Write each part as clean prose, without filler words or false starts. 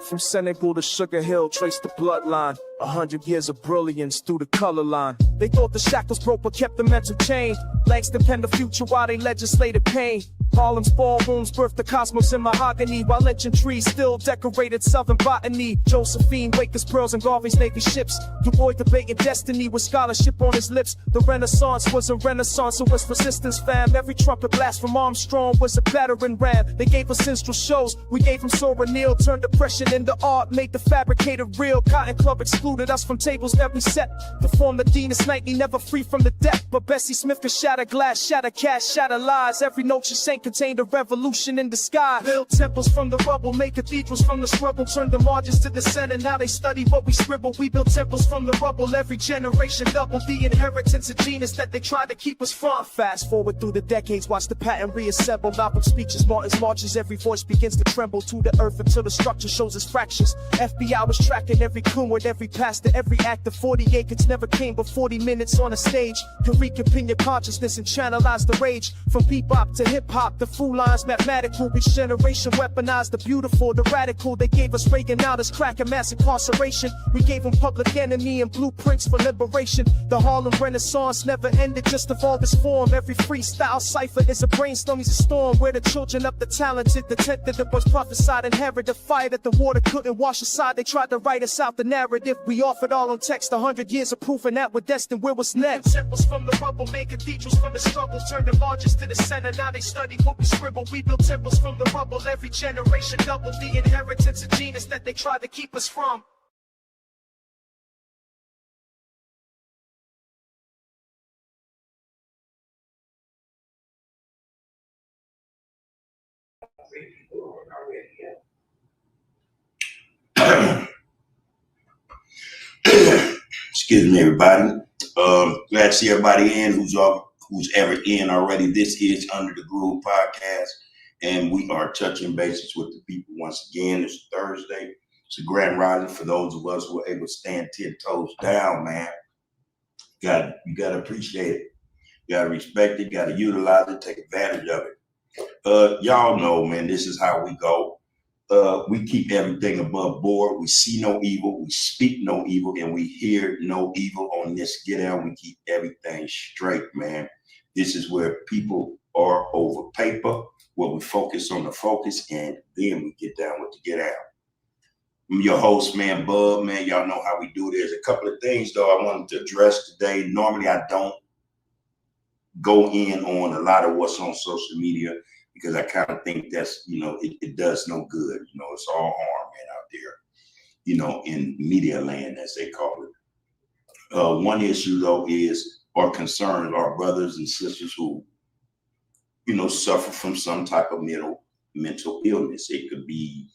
From Senegal to Sugar Hill, trace the bloodline. 100 years of brilliance through the color line. They thought the shackles broke but kept the mental chain. Langston penned the future while they legislated pain. Harlem's ballrooms birthed the cosmos in mahogany, while lynching trees still decorated southern botany. Josephine, Wakers, pearls, and Garvey's Navy ships. Du Bois debating destiny with scholarship on his lips. The Renaissance was a renaissance, it was resistance, fam. Every trumpet blast from Armstrong was a battering ram. They gave us minstrel shows, we gave them Sora Neal. Turned depression into art, made the fabricated real. Cotton Club excluded us from tables every set. To form the Deanest Nightly, never free from the debt. But Bessie Smith could shatter glass, shatter cash, shatter lies. Every note she sang contained a revolution in the sky. Build temples from the rubble, make cathedrals from the struggle. Turn the margins to the center, now they study what we scribble. We build temples from the rubble, every generation double the inheritance of genius that they tried to keep us from. Fast forward through the decades, watch the pattern reassemble. Malcolm speeches, Martin's marches, every voice begins to tremble to the earth until the structure shows its fractures. FBI was tracking every coon with every pastor, every actor. 40 acres never came but 40 minutes on a stage. To reconvene your consciousness and channelize the rage. From bebop to hip-hop, the fool lines mathematical. Each generation weaponized the beautiful, the radical. They gave us Reagan out as crack and mass incarceration. We gave them Public Enemy and blueprints for liberation. The Harlem Renaissance never ended, just evolved its form. Every freestyle cipher is a brainstorm, is a storm. Where the children of the talented, the tenth that was prophesied, inherit the fire that the water couldn't wash aside. They tried to write us out the narrative. We offered all on text, 100 years of proof, and that we're destined. Where was next? Temples from the rubble, made cathedrals from the struggle. Turned the largest to the center, now they study what we scribble. We built temples from the rubble, every generation double the inheritance of genius that they tried to keep us from. Excuse me, everybody. Glad to see everybody in who's ever in already. This is Under the Groove podcast, and we are touching bases with the people once again. It's Thursday. It's a grand rising for those of us who are able to stand 10 toes down, man. You gotta appreciate it. You gotta respect it. You gotta utilize it. Take advantage of it. Y'all know, man, this is how we go. We keep everything above board. We see no evil, we speak no evil, and we hear no evil on this Get Down. We keep everything straight, man. This is where people are over paper, where we focus on the focus, and then we get down with the Get Down. I'm your host, man, Bub, man. Y'all know how we do. There's a couple of things, though, I wanted to address today. Normally, I don't go in on a lot of what's on social media, because I kind of think that's, it does no good. It's all harm, man, out there, in media land, as they call it. One issue, though, or concerns our brothers and sisters who, suffer from some type of mental illness. It could be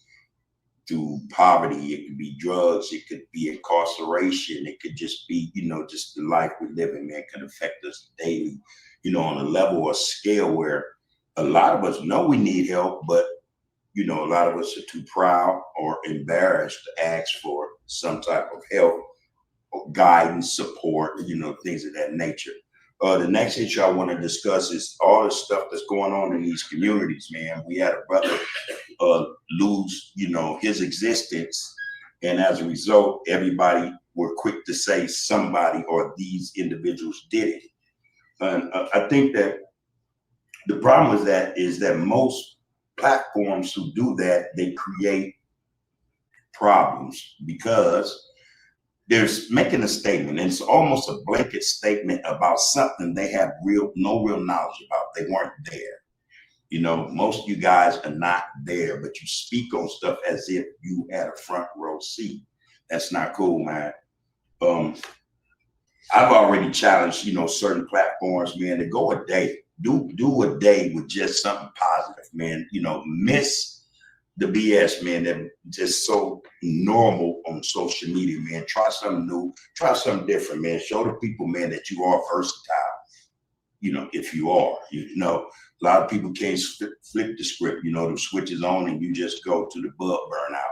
through poverty, it could be drugs, it could be incarceration, it could just be, just the life we live in, man, can affect us daily, on a level or scale where a lot of us know we need help, but a lot of us are too proud or embarrassed to ask for some type of help or guidance, support, things of that nature. The next issue I want to discuss is all the stuff that's going on in these communities, man. We had a brother lose, his existence, and as a result, everybody were quick to say somebody or these individuals did it. And I think that the problem with that is that most platforms who do that, they create problems because they're making a statement, and it's almost a blanket statement about something they have no real knowledge about. They weren't there. Most of you guys are not there, but you speak on stuff as if you had a front row seat. That's not cool, man. I've already challenged, certain platforms, man, to go a day. Do a day with just something positive, man. Miss the BS, man, that just so normal on social media, man. Try something new, try something different, man. Show the people, man, that you are versatile. If you are, a lot of people can't flip the script, the switch is on and you just go to the bulb burn out.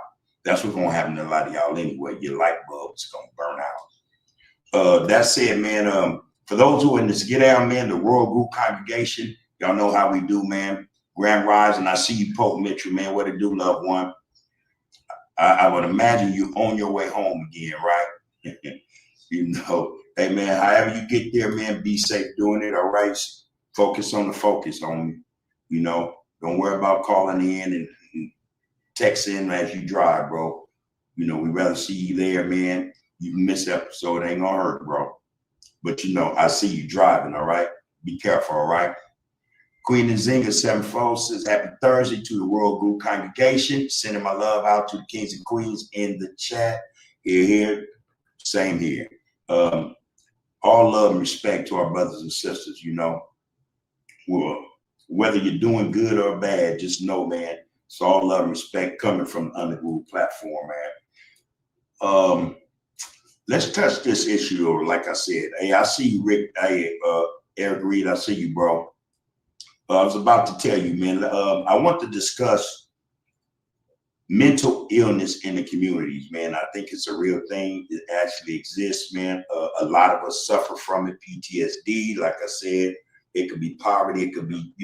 That's what's gonna happen to a lot of y'all anyway. Your light bulb is gonna burn out. That said, man, for those who are in this Get Down, man, the Royal Group congregation, y'all know how we do, man. Grand Rise, and I see you, Pope Mitchell, man. What it do, loved one? I would imagine you on your way home again, right? Hey man, however you get there, man, be safe doing it. All right. Focus on the focus on, don't worry about calling in and texting as you drive, bro. We'd rather see you there, man. You can miss the episode, ain't gonna hurt, bro. But I see you driving, all right? Be careful, all right? Queen Nzinga 7-4 says, happy Thursday to the World Group congregation. Sending my love out to the kings and queens in the chat. Here. Same here. All love and respect to our brothers and sisters, Well, whether you're doing good or bad, just know, man, it's all love and respect coming from the Underground platform, man. Let's touch this issue, like I said. Hey, I see you, Rick. Hey, Eric Reed, I see you, bro. I was about to tell you, man, I want to discuss mental illness in the communities, man. I think it's a real thing. It actually exists, man. A lot of us suffer from it. PTSD, like I said, it could be poverty. It could be,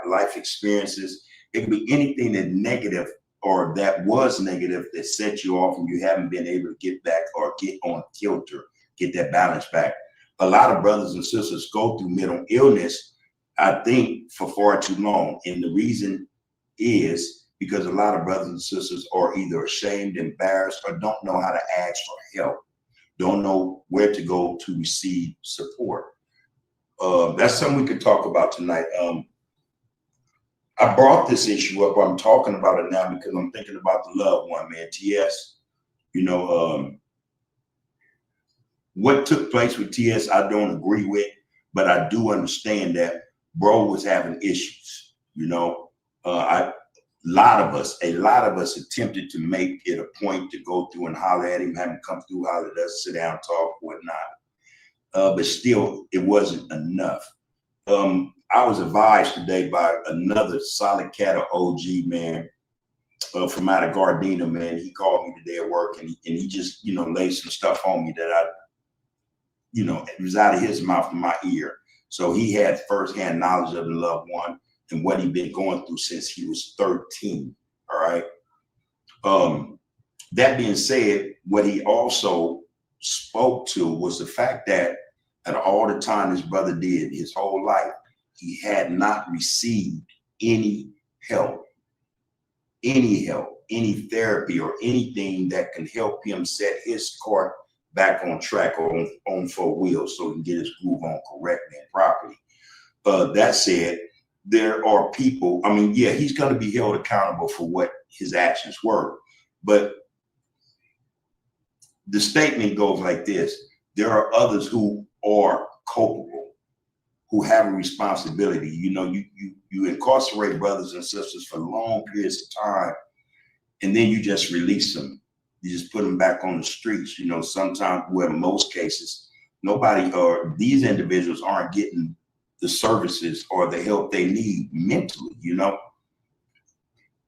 life experiences. It could be anything that's negative or that was negative that set you off and you haven't been able to get back or get on kilter, get that balance back. A lot of brothers and sisters go through mental illness, I think, for far too long. And the reason is because a lot of brothers and sisters are either ashamed, embarrassed, or don't know how to ask for help, don't know where to go to receive support. That's something we could talk about tonight. I brought this issue up. I'm talking about it now because I'm thinking about the loved one, man. TS, what took place with TS, I don't agree with, but I do understand that bro was having issues. A lot of us attempted to make it a point to go through and holler at him, have him come through, holler at us, sit down, talk, whatnot. But still, it wasn't enough. I was advised today by another solid cat of OG, man, from out of Gardena, man. He called me today at work and he just, laid some stuff on me that it was out of his mouth to my ear. So he had firsthand knowledge of the loved one and what he'd been going through since he was 13. All right. That being said, what he also spoke to was the fact that at all the time his brother did his whole life, he had not received any help, any therapy or anything that can help him set his cart back on track or on 4 wheels so he can get his groove on correctly and properly. That said, there are people, he's going to be held accountable for what his actions were. But the statement goes like this: there are others who are culpable, who have a responsibility. You incarcerate brothers and sisters for long periods of time, and then you just release them. You just put them back on the streets. Sometimes, well, in most cases, nobody or these individuals aren't getting the services or the help they need mentally.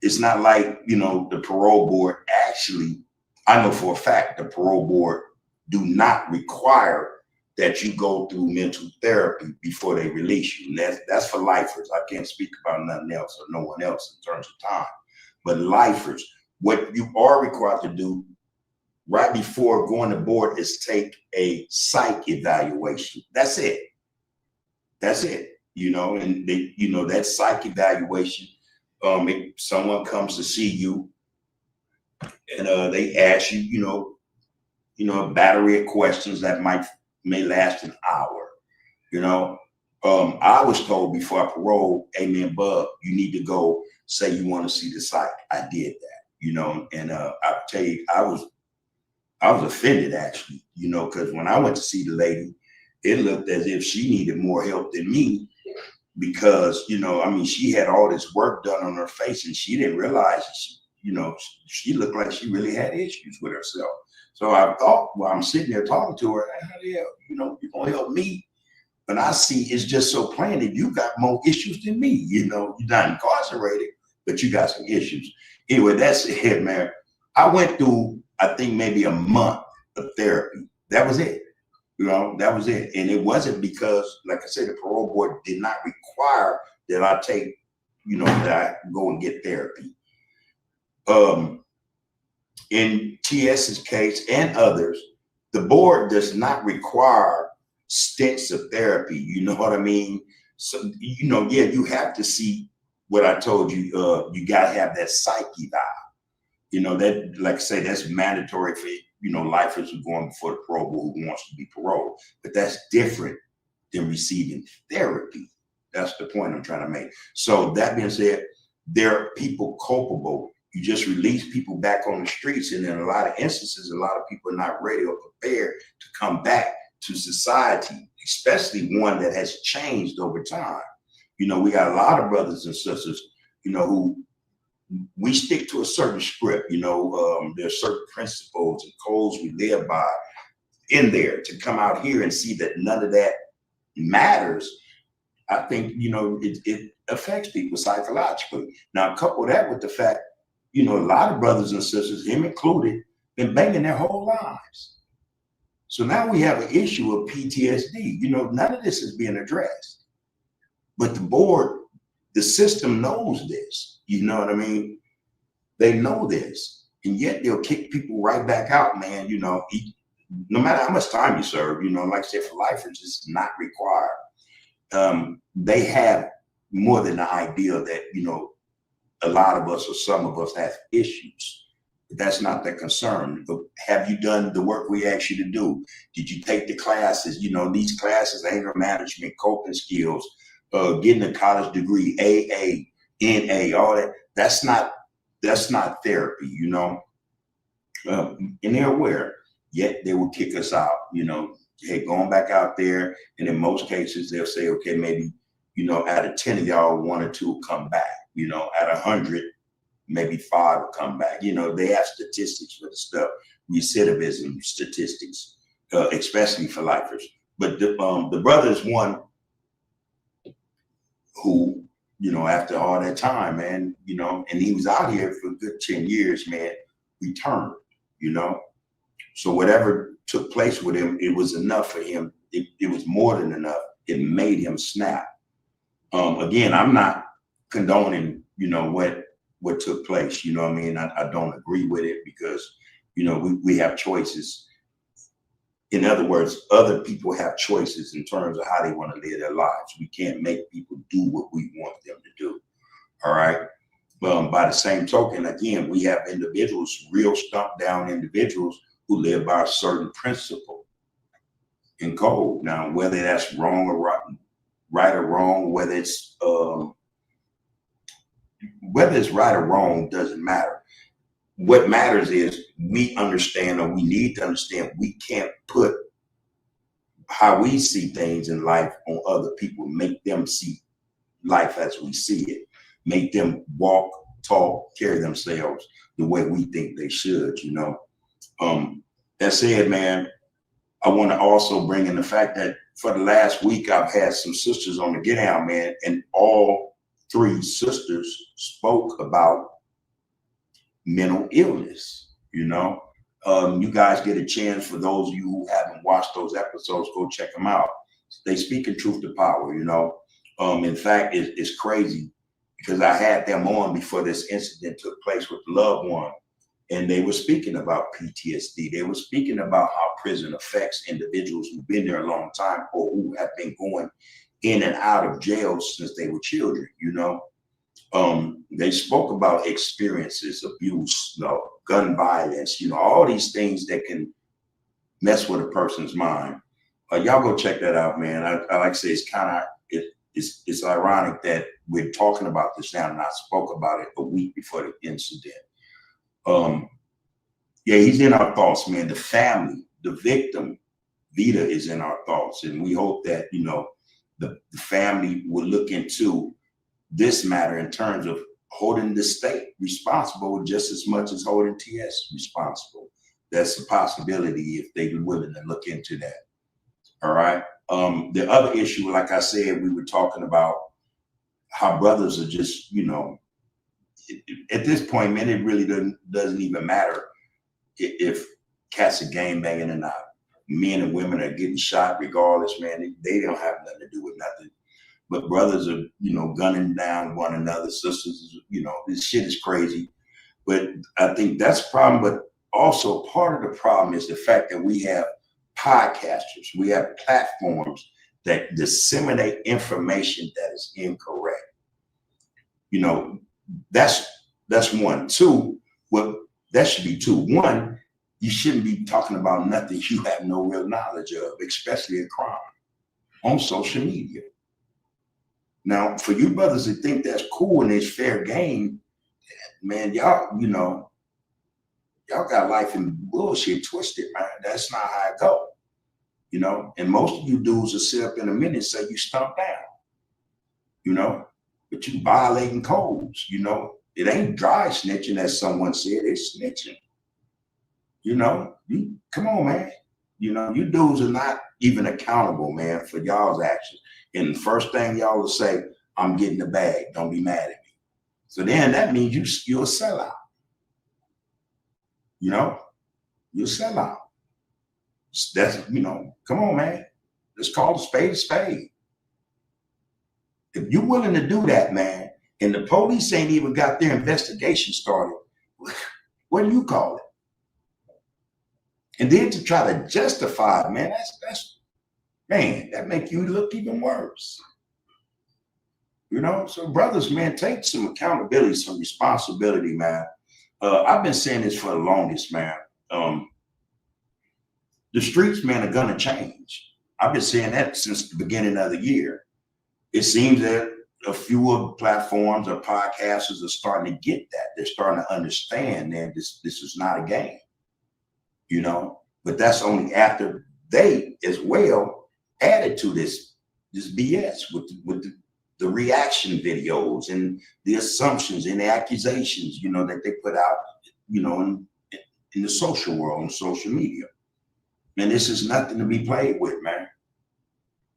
It's not like, the parole board actually, I know for a fact the parole board do not require that you go through mental therapy before they release you. And that's for lifers. I can't speak about nothing else or no one else in terms of time. But lifers, what you are required to do right before going to board is take a psych evaluation. That's it. And they, that psych evaluation, if someone comes to see you and they ask you, a battery of questions that may last an hour. I was told before I paroled, hey man, Bub, you need to go say you want to see the psych. I did that, and I'll tell you, I was offended actually, because when I went to see the lady, it looked as if she needed more help than me because, she had all this work done on her face and she didn't realize, she looked like she really had issues with herself. So I thought, well, I'm sitting there talking to her, how the hell, you're going to help me? But I see it's just so plain that you got more issues than me. You're not incarcerated, but you got some issues. Anyway, that's it, man. I went through, I think, maybe a month of therapy. That was it. That was it. And it wasn't because, like I said, the parole board did not require that I take, that I go and get therapy. in TS's case and others, the board does not require stints of therapy. You know what I mean? So, yeah, you have to see what I told you. You got to have that psyche vibe. That, like I say, that's mandatory for, lifers who are going before the parole who wants to be paroled. But that's different than receiving therapy. That's the point I'm trying to make. So that being said, there are people culpable. You just release people back on the streets. And in a lot of instances, a lot of people are not ready or prepared to come back to society, especially one that has changed over time. We got a lot of brothers and sisters, who we stick to a certain script. There's certain principles and codes we live by in there. To come out here and see that none of that matters, I think, it affects people psychologically. Now, couple that with the fact, a lot of brothers and sisters, him included, been banging their whole lives. So now we have an issue of PTSD. None of this is being addressed. But the board, the system knows this. You know what I mean? They know this. And yet they'll kick people right back out, man. No matter how much time you serve, like I said, for life, it's just not required. They have more than the idea that, a lot of us or some of us have issues. But that's not the concern. But have you done the work we asked you to do? Did you take the classes? These classes, anger management, coping skills, getting a college degree, AA, NA, all that. That's not therapy, and they're aware. Yet they will kick us out. Hey, going back out there, and in most cases they'll say, okay, maybe, out of 10 of y'all, 1 or 2 will come back. Out of 100, maybe 5 will come back. They have statistics for the stuff, recidivism statistics, especially for lifers. But the brother is one who, after all that time, man, and he was out here for a good 10 years, man, returned, So whatever took place with him, it was enough for him. It was more than enough. It made him snap. Again, I'm not condoning, what took place. I don't agree with it because, we have choices. In other words, other people have choices in terms of how they want to live their lives. We can't make people do what we want them to do. All right. By the same token, again, we have individuals, real stumped down individuals who live by a certain principle and code. Now, whether that's wrong or right or wrong, whether it's right or wrong doesn't matter. What matters is we understand, or we need to understand, we can't put how we see things in life on other people, make them see life as we see it, make them walk, talk, carry themselves the way we think they should, That said, man, I want to also bring in the fact that for the last week, I've had some sisters on the Get Out, man, and all 3 sisters spoke about mental illness. You guys get a chance. For those of you who haven't watched those episodes, go check them out. They speak in truth to power. In fact, it's crazy because I had them on before this incident took place with the loved one, and they were speaking about PTSD. They were speaking about how prison affects individuals who've been there a long time or who have been going in and out of jail since they were children. They spoke about experiences, abuse, gun violence, all these things that can mess with a person's mind. Y'all go check that out, man. I like to say it's ironic that we're talking about this now, and I spoke about it a week before the incident. Yeah, he's in our thoughts, man. The family, the victim, Vita, is in our thoughts, and we hope that the family will look into this matter in terms of holding the state responsible just as much as holding TS responsible. That's a possibility if they're willing to look into that. All right. The other issue, like I said, we were talking about how brothers are just, at this point, man, it really doesn't even matter if cats are gang banging or not. Men and women are getting shot regardless, man. They don't have nothing to do with nothing. But brothers are, gunning down one another. Sisters, this shit is crazy. But I think that's a problem. But also part of the problem is the fact that we have podcasters, we have platforms that disseminate information that is incorrect. You know, that's one. Two, well, that should be two. One, you shouldn't be talking about nothing you have no real knowledge of, especially a crime on social media. Now, for you brothers that think that's cool and it's fair game, man, y'all, you know, y'all got life in bullshit twisted, man. That's not how it go. You know, and most of you dudes will sit up in a minute and say you stumped down, you know, but you violating codes, you know. It ain't dry snitching, as someone said, it's snitching. You know, you come on, man. You know, you dudes are not even accountable, man, for y'all's actions. And the first thing y'all will say, I'm getting the bag, don't be mad at me. So then that means you're a sellout. You know, you're a sellout. That's, you know, come on, man. Let's call a spade a spade. If you're willing to do that, man, and the police ain't even got their investigation started, what do you call it? And then to try to justify it, man, man, that make you look even worse. You know, so brothers, man, take some accountability, some responsibility, man. I've been saying this for the longest, man. The streets, man, are gonna change. I've been saying that since the beginning of the year. It seems that a few of the platforms or podcasters are starting to get that. They're starting to understand that this is not a game, you know. But that's only after they, as well, added to this BS with the reaction videos and the assumptions and the accusations, you know, that they put out, you know, in the social world, on social media. Man, this is nothing to be played with, man.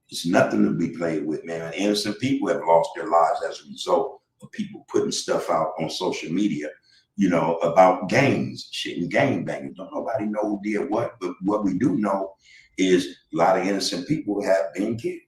It's nothing to be played with, man. Innocent people have lost their lives as a result of people putting stuff out on social media, you know, about gangs, shit and gang banging. Don't nobody know who did what, but what we do know is a lot of innocent people have been killed.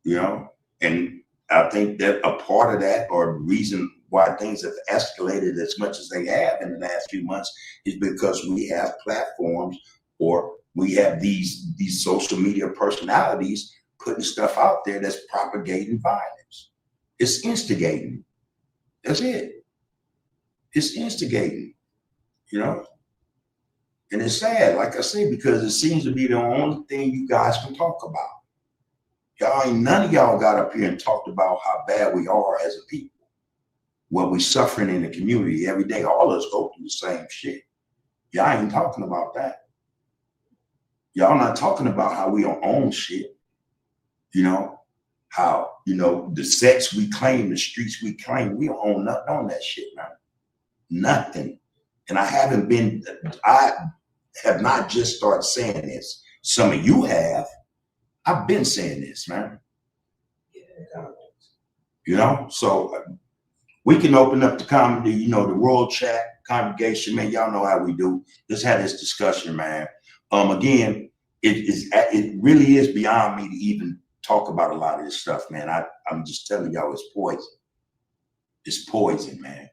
You know, and I think that a part of that, or reason why things have escalated as much as they have in the last few months, is because we have platforms, or we have these social media personalities putting stuff out there that's propagating violence. It's instigating. That's it. It's instigating, you know? And it's sad, like I say, because it seems to be the only thing you guys can talk about. None of y'all got up here and talked about how bad we are as a people. What we're suffering in the community every day. All of us go through the same shit. Y'all ain't talking about that. Y'all not talking about how we don't own shit. You know, how, you know, the sets we claim, the streets we claim, we don't own nothing on that shit, man. Nothing. And I have not just started saying this. Some of you have. I've been saying this, man. You know, so we can open up the comedy, you know, the world chat congregation, man. Y'all know how we do. Let's have this discussion, man. Again, it really is beyond me to even talk about a lot of this stuff, man. I'm just telling y'all, it's poison. It's poison, man.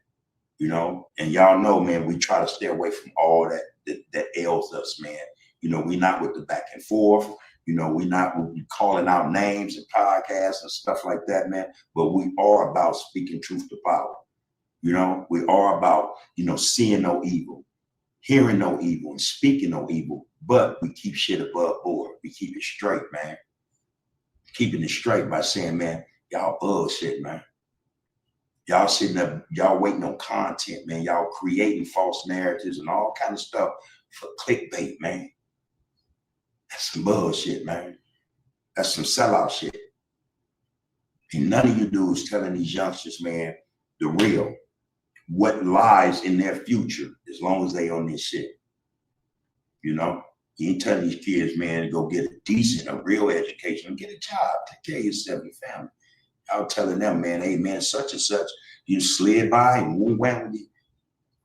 You know, and y'all know, man, we try to stay away from all that ails us, man. You know, we not with the back and forth. You know, we're not calling out names and podcasts and stuff like that, man. But we are about speaking truth to power. You know, we are about, you know, seeing no evil, hearing no evil, and speaking no evil. But we keep shit above board. We keep it straight, man. Keeping it straight by saying, man, y'all bullshit, man. Y'all sitting up, y'all waiting on content, man. Y'all creating false narratives and all kind of stuff for clickbait, man. That's some bullshit, man. That's some sellout shit. And none of you dudes telling these youngsters, man, the real, what lies in their future as long as they on this shit. You know, you ain't telling these kids, man, to go get a decent, a real education, get a job, take care of yourself and your family. Y'all telling them, man, hey, man, such and such, you slid by and went with you.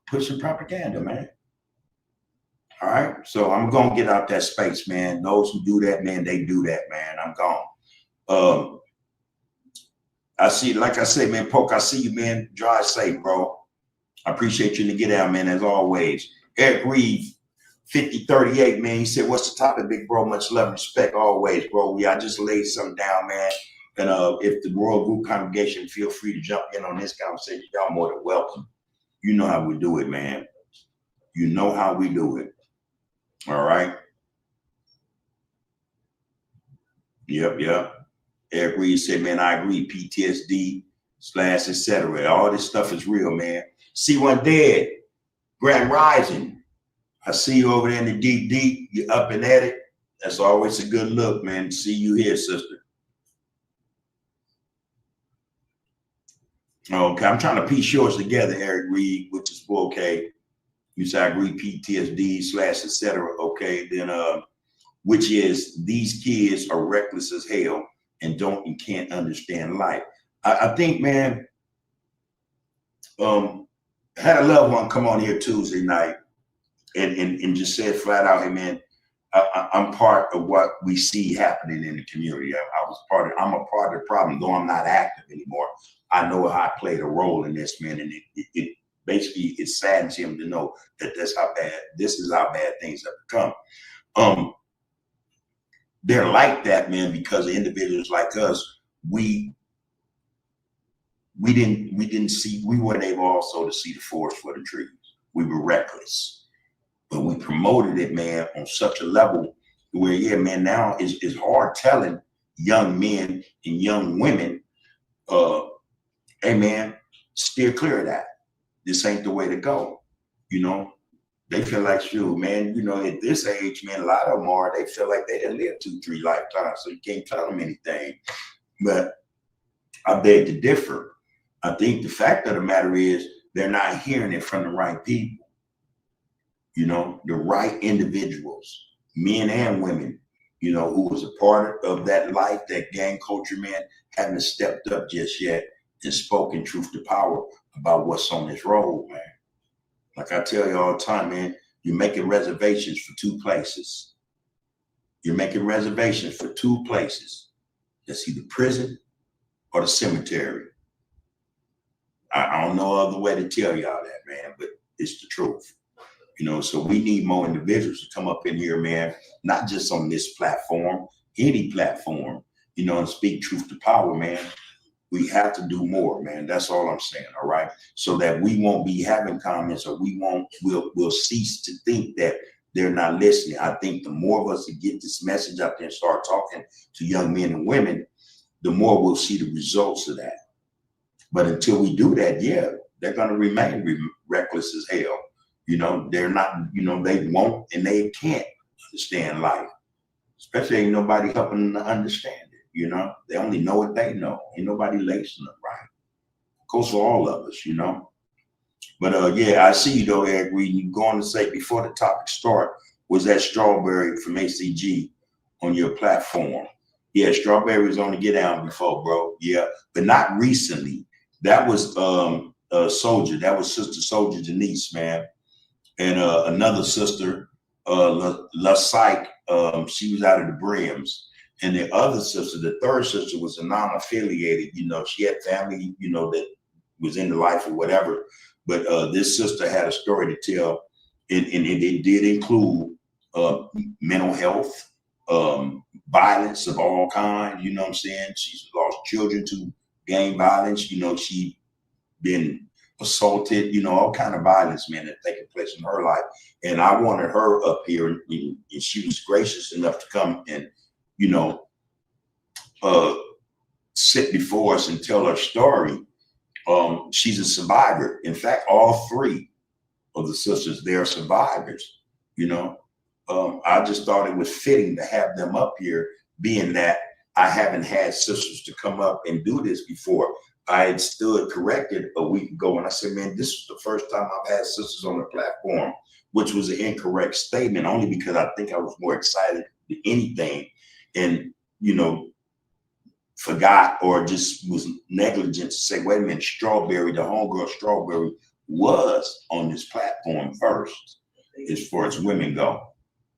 Pushing propaganda, man. All right, so I'm gonna get out that space, man. Those who do that, man, they do that, man. I'm gone. I see, like I say, man, Poke, I see you, man. Drive safe, bro. I appreciate you to get out, man, as always. Eric Reed, 5038, man. He said, what's the topic, big bro? Much love and respect always, bro. I just laid something down, man. And if the World Group congregation feel free to jump in on this conversation, y'all more than welcome. You know how we do it, man. You know how we do it. All right. Yep. Eric Reed said, man, I agree. PTSD / etc. All this stuff is real, man. C1 Dead, Grand Rising. I see you over there in the deep. You're up and at it. That's always a good look, man. See you here, sister. Okay, I'm trying to piece yours together, Eric Reed, which is okay. You say I agree, PTSD / etc. Okay, then which is these kids are reckless as hell and can't understand life. I think, man, had a loved one come on here Tuesday night and just said flat out, hey man, I'm part of what we see happening in the community. I'm a part of the problem, though I'm not active anymore. I know how I played a role in this, man, and it basically it saddens him to know that this is how bad things have become. They're like that, man, because individuals like us, we weren't able also to see the forest for the trees. We were reckless, but we promoted it, man, on such a level where, yeah, man, now it's hard telling young men and young women, hey man, steer clear of that. This ain't the way to go. You know, they feel like, shoot, man, you know, at this age, man, a lot of them they feel like they didn't live 2-3 lifetimes, so you can't tell them anything. But I beg to differ. I think the fact of the matter is they're not hearing it from the right people. You know, the right individuals, men and women, you know, who was a part of that life, that gang culture, man, haven't stepped up just yet and spoken truth to power about what's on this road, man. Like I tell you all the time, man, you're making reservations for 2 places. You're making reservations for 2 places. That's either prison or the cemetery. I don't know other way to tell y'all that, man, but it's the truth. You know, so we need more individuals to come up in here, man, not just on this platform, any platform, you know, and speak truth to power, man. We have to do more, man. That's all I'm saying, all right? So that we won't be having comments or we'll cease to think that they're not listening. I think the more of us that get this message out there and start talking to young men and women, the more we'll see the results of that. But until we do that, yeah, they're going to remain reckless as hell. You know, they're not, you know, they won't and they can't understand life, especially ain't nobody helping them to understand it. You know, they only know what they know. Ain't nobody lacing them right. Goes for all of us, you know. But yeah, I see you though, Eric Reed. You going to say before the topic start, was that Strawberry from ACG on your platform? Yeah, Strawberry was on the Get Down before, bro. Yeah, but not recently. That was Soldier. That was Sister Soldier Denise, man. And another sister, La Psych, she was out of the Brims. And the other sister, the third sister, was a non-affiliated. You know, she had family, you know, that was in the life or whatever. But this sister had a story to tell, and it did include mental health, violence of all kinds. You know what I'm saying? She's lost children to gang violence. You know, she been assaulted. You know, all kind of violence, man, that taken place in her life. And I wanted her up here, and she was gracious enough to come and, you know, sit before us and tell her story. She's a survivor. In fact, all 3 of the sisters, they're survivors. You know, I just thought it was fitting to have them up here, being that I haven't had sisters to come up and do this before. I had stood corrected a week ago and I said, man, this is the first time I've had sisters on the platform, which was an incorrect statement, only because I think I was more excited than anything. And, you know, forgot or just was negligent to say, wait a minute, Strawberry, the homegirl Strawberry was on this platform first, as far as women go.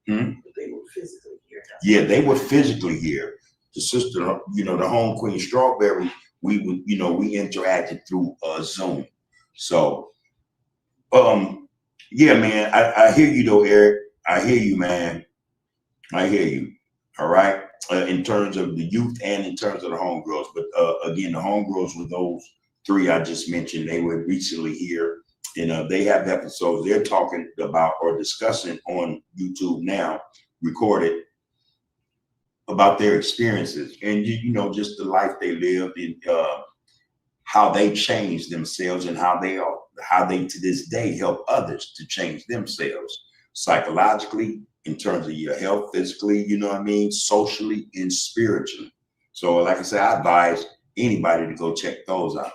They were physically here. Yeah, they were physically here. The sister, you know, the home queen Strawberry, we interacted through Zoom. So Yeah, man, I hear you though, Eric. I hear you, man. I hear you. All right. In terms of the youth and in terms of the homegirls. But again, the homegirls were those three I just mentioned. They were recently here and they have episodes they're talking about or discussing on YouTube now, recorded about their experiences and, you know, just the life they lived and how they changed themselves and how they to this day help others to change themselves psychologically, in terms of your health, physically, you know what I mean, socially and spiritually. So like I said, I advise anybody to go check those out.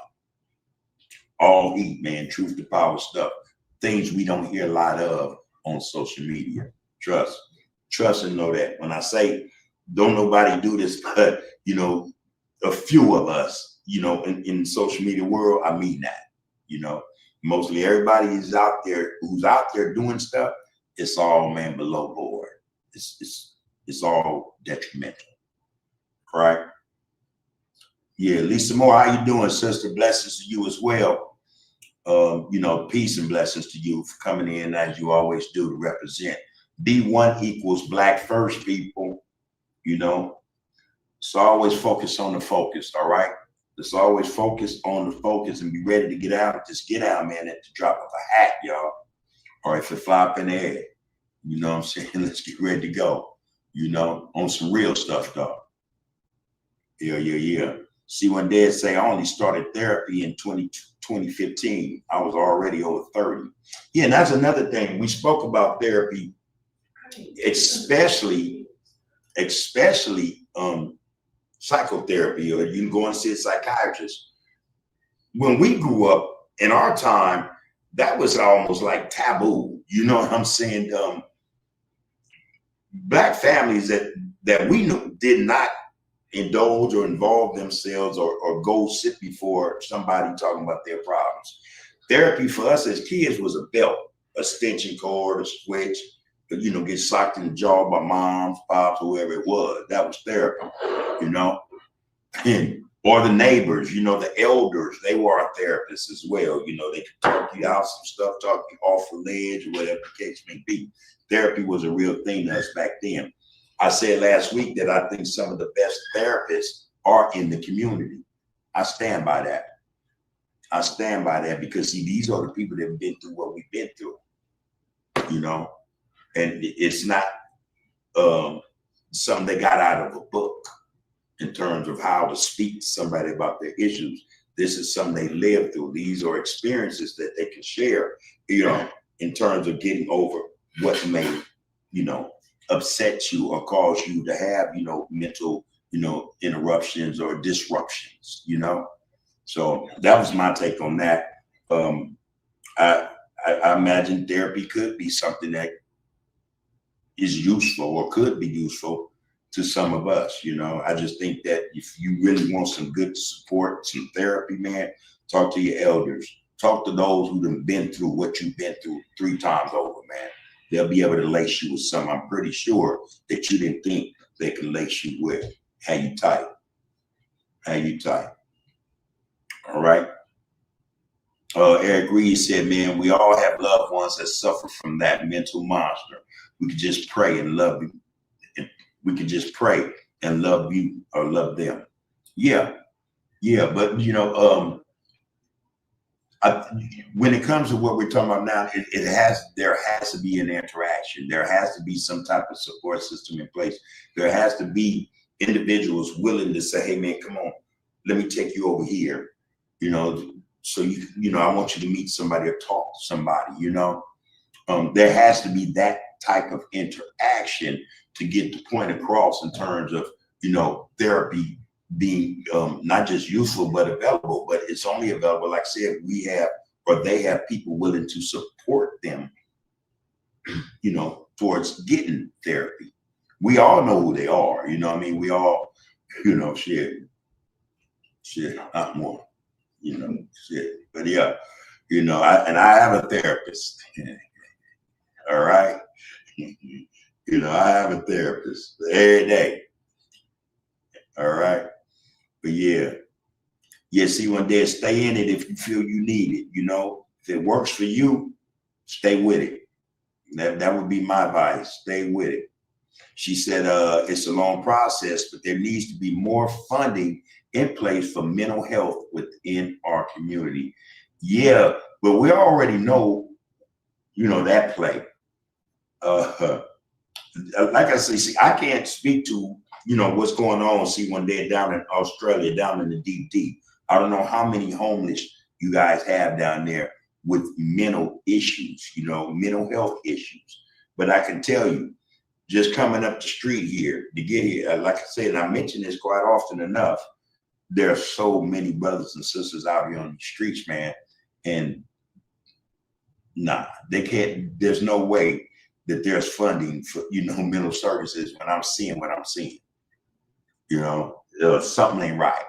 All heat, man, truth to power stuff. Things we don't hear a lot of on social media. Trust and know that. When I say don't nobody do this, but you know, a few of us, you know, in social media world, I mean that, you know, mostly everybody is out there who's out there doing stuff. It's all, man, below board. It's all detrimental, right? Yeah, Lisa Moore, how you doing, sister? Blessings to you as well. You know, peace and blessings to you for coming in as you always do to represent. B1 equals Black First, people. You know, so always focus on the focus. All right. Let's always focus on the focus and be ready to get out. Just get out, man, at the drop of a hat, y'all. Or if it fly up in the air, you know what I'm saying? Let's get ready to go, you know, on some real stuff, though. Yeah. See, when Dad say I only started therapy in 2015, I was already over 30. Yeah, and that's another thing. We spoke about therapy, especially psychotherapy, or you can go and see a psychiatrist. When we grew up in our time, that was almost like taboo. You know what I'm saying? Black families that we knew did not indulge or involve themselves or go sit before somebody talking about their problems. Therapy for us as kids was a belt, a extension cord, a switch, you know, get socked in the jaw by moms, pops, whoever it was. That was therapy, you know. Or the neighbors, you know, the elders, they were our therapists as well. You know, they could talk you out some stuff, talk you off the ledge, or whatever the case may be. Therapy was a real thing to us back then. I said last week that I think some of the best therapists are in the community. I stand by that. I stand by that because, see, these are the people that have been through what we've been through, you know, and it's not something they got out of a book in terms of how to speak to somebody about their issues. This is something they lived through. These are experiences that they can share, you know, in terms of getting over what may, you know, upset you or cause you to have, you know, mental, you know, interruptions or disruptions, you know. So that was my take on that. I imagine therapy could be something that is useful or could be useful to some of us, you know. I just think that if you really want some good support, some therapy, man, talk to your elders. Talk to those who have been through what you've been through 3 times over, man. They'll be able to lace you with something I'm pretty sure that you didn't think they could lace you with. Hang you tight. Hang you tight. All right. Eric Reed said, man, we all have loved ones that suffer from that mental monster. We could just pray and love you. We could just pray and love you or love them. Yeah. But, you know, when it comes to what we're talking about now, there has to be an interaction. There has to be some type of support system in place. There has to be individuals willing to say, hey, man, come on, let me take you over here. You know, so you know, I want you to meet somebody or talk to somebody, you know. There has to be that type of interaction to get the point across in terms of, you know, therapy being not just useful but available. But it's only available, like I said, we have or they have people willing to support them, you know, towards getting therapy. We all know who they are, you know what I mean? We all, you know, shit, not more, you know, shit. But yeah, you know, I have a therapist. All right. You know, I have a therapist every day. All right. But yeah, see, one day stay in it if you feel you need it. You know, if it works for you, Stay with it. That would be my advice. Stay with it. She said it's a long process, but there needs to be more funding in place for mental health within our community. Yeah, but we already know, that play. Like I say, see, I can't speak to, what's going on, see, when they're down in Australia, down in the deep. I don't know how many homeless you guys have down there with mental issues, mental health issues. But I can tell you, just coming up the street here to get here, like I said, and I mention this quite often enough, there are so many brothers and sisters out here on the streets, man. And nah, they can't, there's no way that there's funding for, mental services when I'm seeing what I'm seeing. Something ain't right.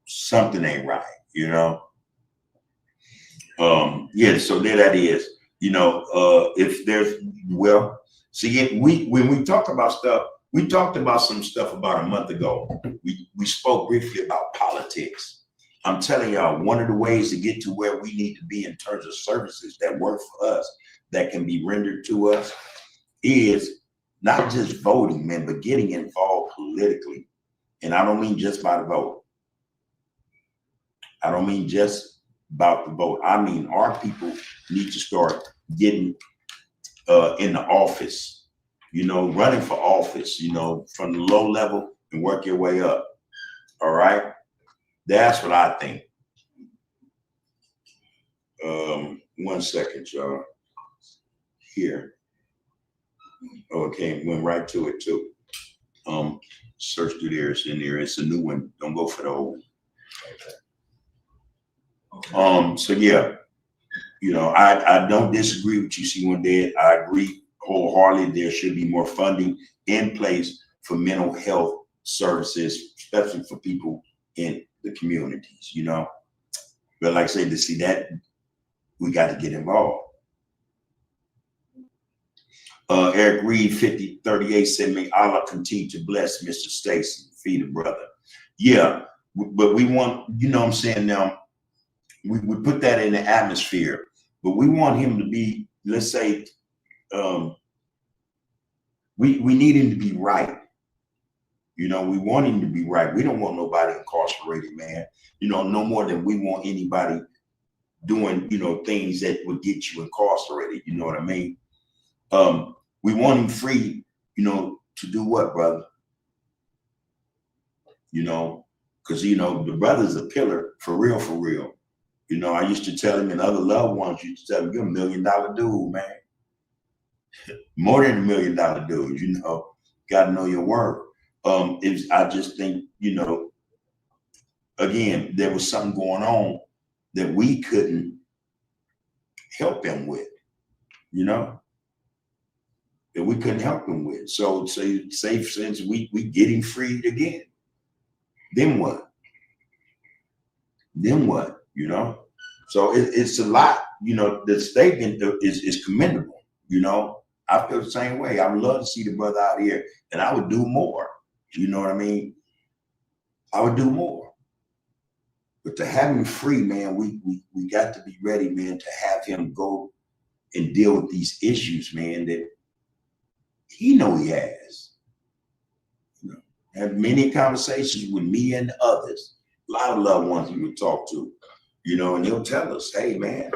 Something ain't right, Yeah, so there that is. If there's, well, see, when we talk about stuff, we talked about some stuff about a month ago. We spoke briefly about politics. I'm telling y'all, one of the ways to get to where we need to be in terms of services that work for us, that can be rendered to us, is not just voting, man, but getting involved politically. And I don't mean just by the vote. I don't mean just about the vote. I mean, our people need to start getting in the office, running for office, from the low level and work your way up. All right. That's what I think. 1 second, y'all. Here. Okay, went right to it too. Search through there. It's in there. It's a new one. Don't go for the old one. So yeah, I don't disagree with you, C1 Dead. I agree wholeheartedly. There should be more funding in place for mental health services, especially for people in the communities, But like I say, to see that, we got to get involved. Eric Reed 5038 said, may Allah continue to bless Mr. Stacy, feed a brother. Yeah, but we want, what I'm saying now, we put that in the atmosphere, but we want him to be, let's say, we need him to be right. We want him to be right. We don't want nobody incarcerated, man. No more than we want anybody doing, things that would get you incarcerated. You know what I mean? We want him free, to do what, brother? Because, the brother's a pillar for real, for real. I used to tell him, and other loved ones used to tell him, you're $1 million dude, man. More than $1 million dude, got to know your worth. I just think, again, there was something going on that we couldn't help him with, that we couldn't help him with. So say since we get him freed again, then what? So it's a lot, the statement is commendable, I feel the same way. I would love to see the brother out here, and I would do more. You know what I mean? I would do more. But to have him free, man, we got to be ready, man, to have him go and deal with these issues, man, that he has. Have many conversations with me and others, a lot of loved ones we would talk to, and they'll tell us, hey, man,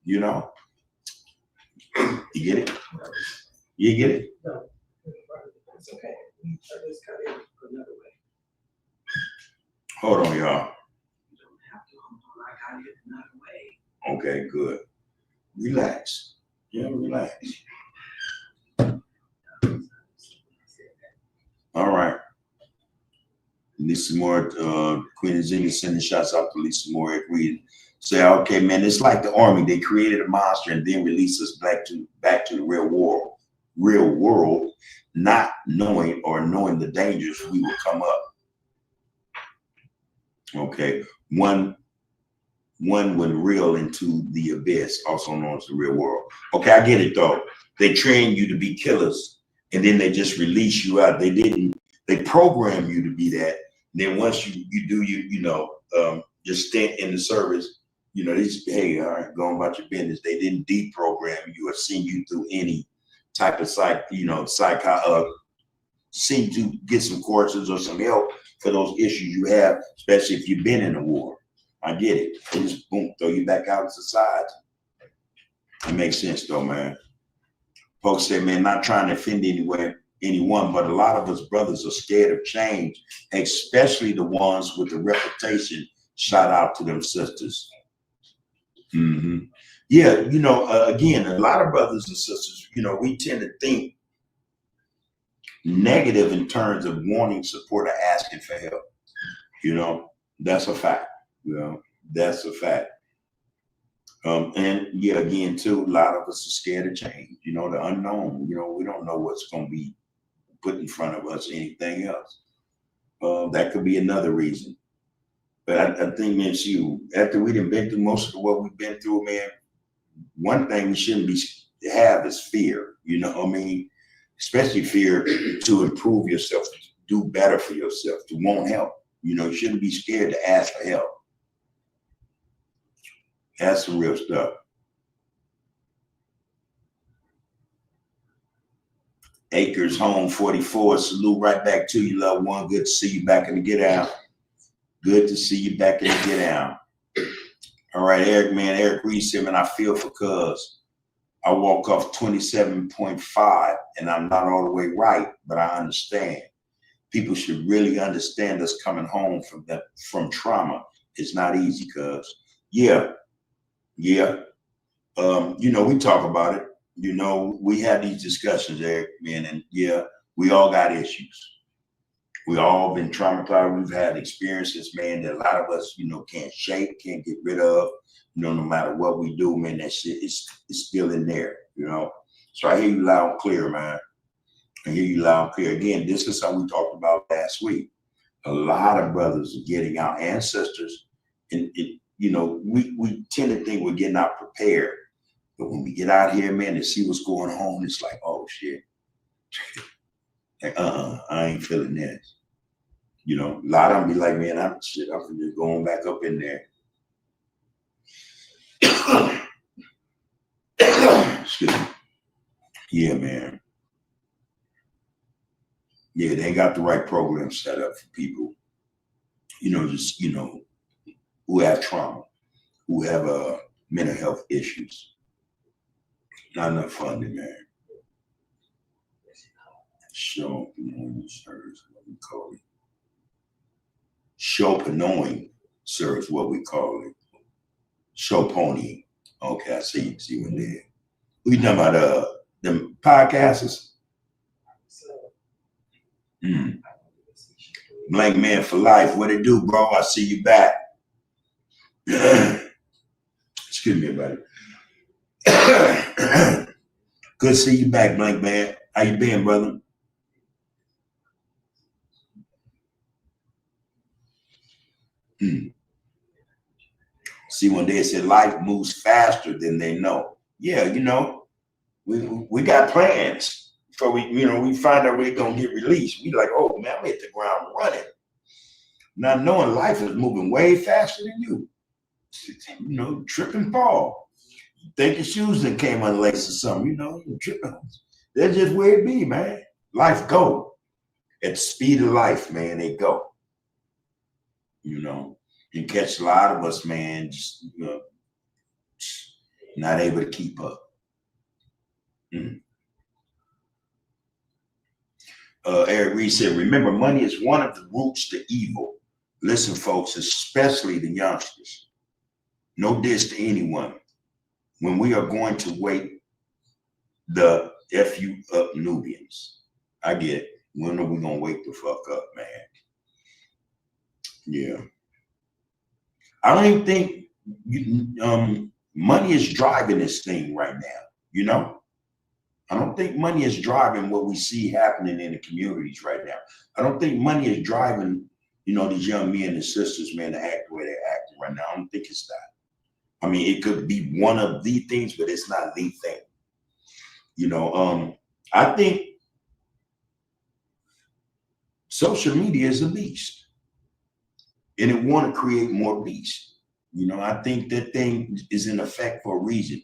you get it? You get it? No, it's okay. I just got it another way. Hold on, y'all. You don't have to. I got it another way. Okay, good. Relax. Yeah, relax. All right. Lisa Moore, Queen of Zimmy sending shots out to Lisa Moore. Agreed. Say, okay, man, it's like the army. They created a monster and then released us back to the real world, not knowing the dangers we will come up. Okay, one would reel into the abyss, also known as the real world. Okay, I get it though. They train you to be killers, and then they just release you out. They program you to be that. And then once you do just stint in the service, You know, they just, hey, all right, go about your business. They didn't deprogram you or send you through any type of send you get some courses or some help for those issues you have, especially if you've been in a war. I get it. They just boom, throw you back out in society. It makes sense though, man. Folks say, man, not trying to offend anyone, but a lot of us brothers are scared of change, especially the ones with the reputation. Shout out to them sisters. Mm-hmm. Yeah, you know, again, a lot of brothers and sisters, you know, we tend to think negative in terms of wanting support or asking for help. You know, that's a fact. You know, that's a fact. And yeah, again, too, a lot of us are scared of change. You know, the unknown. You know, we don't know what's going to be put in front of us. Anything else? That could be another reason. But I think, man, after we done been through most of what we've been through, man, one thing we shouldn't have is fear. You know what I mean? Especially fear to improve yourself, to do better for yourself, to want help. You know, you shouldn't be scared to ask for help. That's some real stuff. Acres Home 44, salute right back to you, loved one. Good to see you back in the get out. Good to see you back in the get out. All right, Eric, man. Eric Reese said, man, I feel for cuz I walk off 27.5 and I'm not all the way right, but I understand. People should really understand us coming home from trauma. It's not easy, cuz. Yeah. You know, we talk about it. You know, we have these discussions, Eric, man, and yeah, we all got issues. We all been traumatized. We've had experiences, man, that a lot of us, you know, can't shake, can't get rid of. You know, no matter what we do, man, that shit is still in there, you know. So I hear you loud and clear, man. I hear you loud and clear. Again, this is something we talked about last week. A lot of brothers are getting out and sisters, and you know, we tend to think we're getting out prepared. But when we get out here, man, to see what's going on, it's like, oh shit. Like, I ain't feeling this. You know, a lot of them be like, man, I'm just going back up in there. Excuse me. Yeah, man. Yeah, they got the right program set up for people, you know, just, you know, who have trauma, who have mental health issues. Not enough funding, man. Show annoying serves what we call it. Show annoying serves what we call it. Show pony. Okay, I see what they. We talking about them podcasters. Blank Man for Life. What it do, bro? I see you back. Excuse me, buddy. Good to see you back, Blank Man. How you been, brother? See, one day it said life moves faster than they know. Yeah, you know, we got plans. So we find out we're gonna get released. We like, oh man, I'm hit the ground running. Not knowing life is moving way faster than you. You know, trip and fall. You think your shoes that came unlaced or something, you know, you're tripping. That's just where it be, man. Life go. At the speed of life, man, they go. You know, you catch a lot of us, man, just not able to keep up. Eric Reed said, remember, money is one of the roots to evil. Listen, folks, especially the youngsters. No diss to anyone. When we are going to wake the FU up Nubians, I get it. When are we going to wake the fuck up, man? Yeah. I don't even think money is driving this thing right now, you know? I don't think money is driving what we see happening in the communities right now. I don't think money is driving, you know, these young men and sisters, man, to act the way they're acting right now. I don't think it's that. I mean, it could be one of the things, but it's not the thing. You know, I think social media is a beast, and it want to create more beasts. You know, I think that thing is in effect for a reason.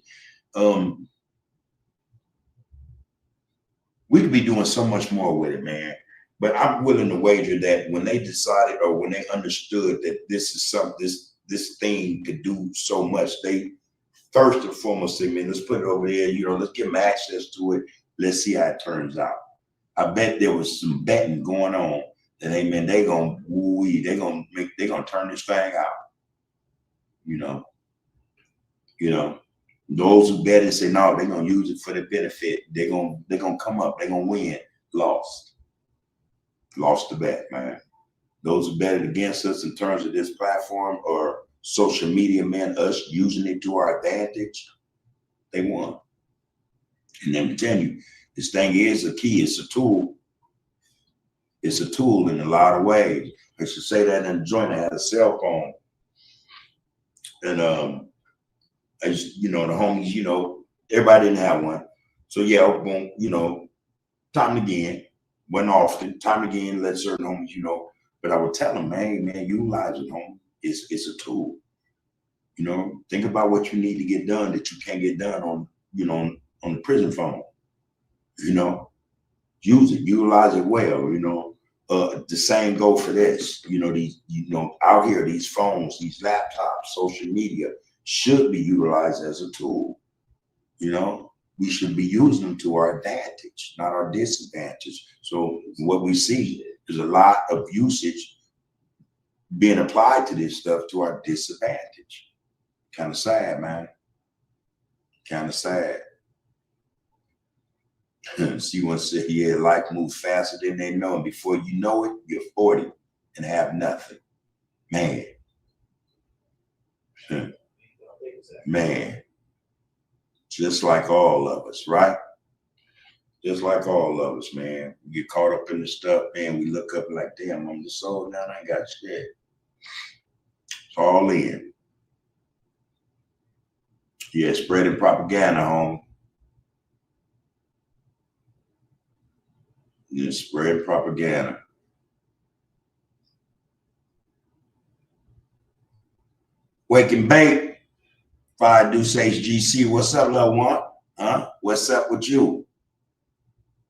We could be doing so much more with it, man. But I'm willing to wager that when they decided or when they understood that this is something, this thing could do so much, they first and foremost said, man, let's put it over there, you know, let's give them access to it. Let's see how it turns out. I bet there was some betting going on that they're gonna turn this thing out. You know, those who bet and say no, they're gonna use it for their benefit. They're gonna come up, they're gonna win. Lost the bet, man. Those who betted against us in terms of this platform or social media, man, us using it to our advantage, they won. And let me tell you, this thing is a key. It's a tool. It's a tool in a lot of ways. I should say that in the joint, I had a cell phone. And I just, you know, the homies, you know, everybody didn't have one. So yeah, boom, you know, time and again, wasn't often, time and again, let certain homies, you know, but I would tell them, man, utilize it, homie. It's a tool. You know, think about what you need to get done that you can't get done on, you know, on the prison phone. You know, use it, utilize it well, you know. The same go for this. You know, these, you know, out here, these phones, these laptops, social media should be utilized as a tool. You know, we should be using them to our advantage, not our disadvantage. So what we see is a lot of usage being applied to this stuff to our disadvantage. Kind of sad, man. Kind of sad. See, one said, yeah, life moves faster than they know. And before you know it, you're 40 and have nothing. Man. Man. Just like all of us, right? Just like all of us, man. We get caught up in the stuff, man. We look up like, damn, I'm just sold now. I ain't got shit. It's all in. Yeah, spreading propaganda, homie. Yeah, spread propaganda. Wake and bake. Fire Deuce HGC. What's up, little one? Huh? What's up with you?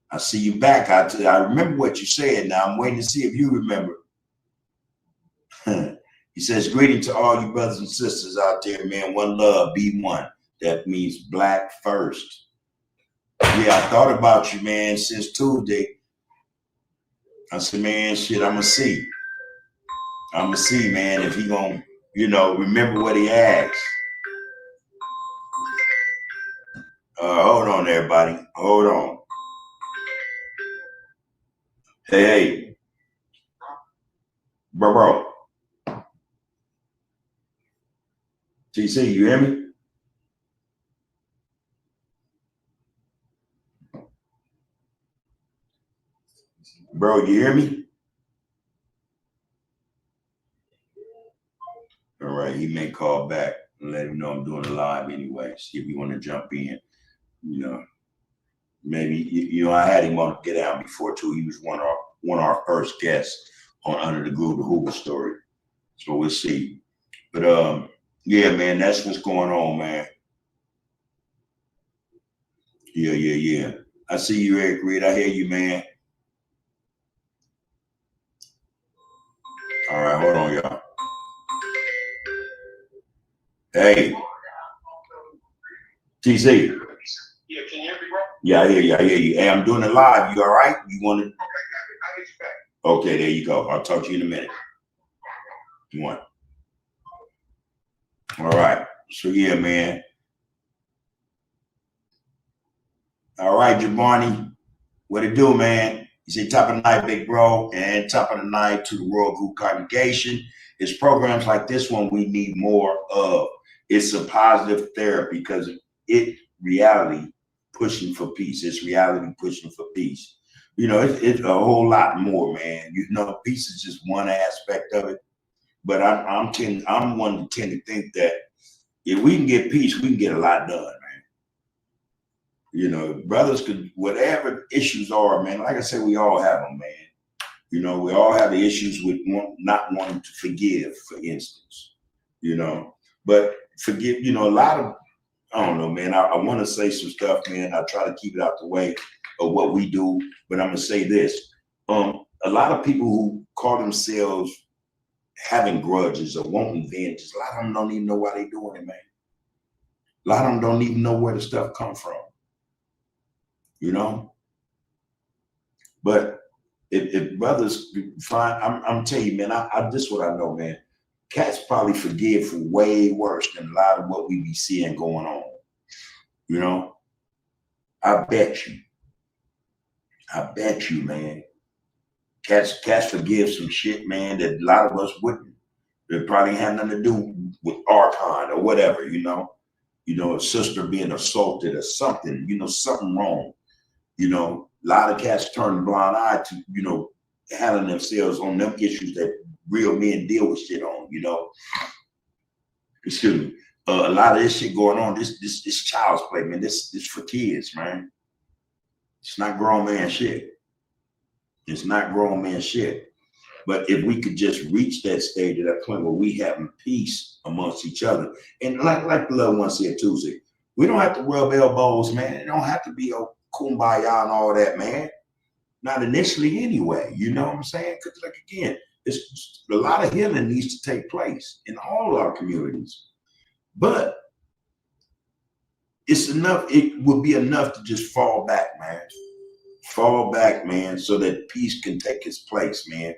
I see you back. I remember what you said. Now I'm waiting to see if you remember. He says, greeting to all you brothers and sisters out there, man. One love, be one. That means black first. Yeah, I thought about you, man, since Tuesday. I said, man, shit, I'm gonna see. I'm gonna see, man, if he gonna, you know, remember what he asked. Hold on, everybody. Hold on. Hey, bro. TC, you hear me? Bro, you hear me? All right, he may call back and let him know I'm doing a live anyway. See if you want to jump in. You know, maybe, you know, I had him on Get Out before too. He was one of our first guests on Under the Groove, the Hoover story. So we'll see. But yeah, man, that's what's going on, man. Yeah. I see you, Eric Reed. I hear you, man. All right, hold on, y'all. Hey, TC. Yeah, can you hear me, bro? Yeah, I hear you. Hey, I'm doing it live. You all right? You want to? Okay, I'll get you back. Okay, there you go. I'll talk to you in a minute. One. All right. So yeah, man. All right, Jabani. What it do, man? You say top of the night, big bro, and top of the night to the World Group Congregation. It's programs like this one we need more of. It's a positive therapy because it reality pushing for peace. It's reality pushing for peace. You know, it's a whole lot more, man. You know, peace is just one aspect of it. But I'm one to tend to think that if we can get peace, we can get a lot done, man. You know, brothers could, whatever issues are, man, like I said, we all have them, man. You know, we all have the issues with not wanting to forgive, for instance. You know, But forgive, you know, a lot of, I don't know, man. I want to say some stuff, man. I try to keep it out the way of what we do, but I'm gonna say this. A lot of people who call themselves having grudges or wanting vengeance, a lot of them don't even know why they're doing it, man. A lot of them don't even know where the stuff come from, you know? But if brothers find, I'm telling you, man, I this is what I know, man. Cats probably forgive for way worse than a lot of what we be seeing going on. You know, I bet you, man. Cats forgive some shit, man, that a lot of us wouldn't. It probably had nothing to do with our kind or whatever, you know. You know, a sister being assaulted or something, you know, something wrong. You know, a lot of cats turn a blind eye to, you know, handling themselves on them issues that real men deal with shit on, you know. Excuse me. A lot of this shit going on, this child's play, man. This for kids, man. It's not grown man shit. It's not grown man shit. But if we could just reach that stage at that point where we having peace amongst each other, and like the little one said Tuesday, we don't have to rub elbows, man. It don't have to be a kumbaya and all that, man. Not initially anyway. You know what I'm saying? Because like again, it's a lot of healing needs to take place in all our communities. But it's enough, it would be enough to just fall back, man. Fall back, man, so that peace can take its place, man.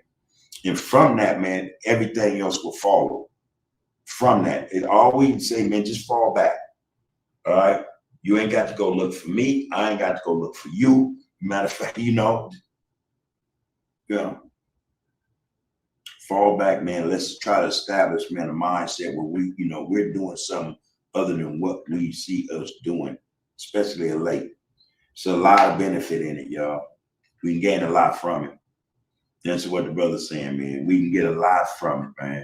And from that, man, everything else will follow. From that, it always say, man, just fall back. All right. You ain't got to go look for me. I ain't got to go look for you. Matter of fact, you know, fall back, man. Let's try to establish, man, a mindset where we, you know, we're doing something other than what we see us doing, especially of late. It's a lot of benefit in it, y'all. We can gain a lot from it. That's what the brother's saying, man. We can get a lot from it, man.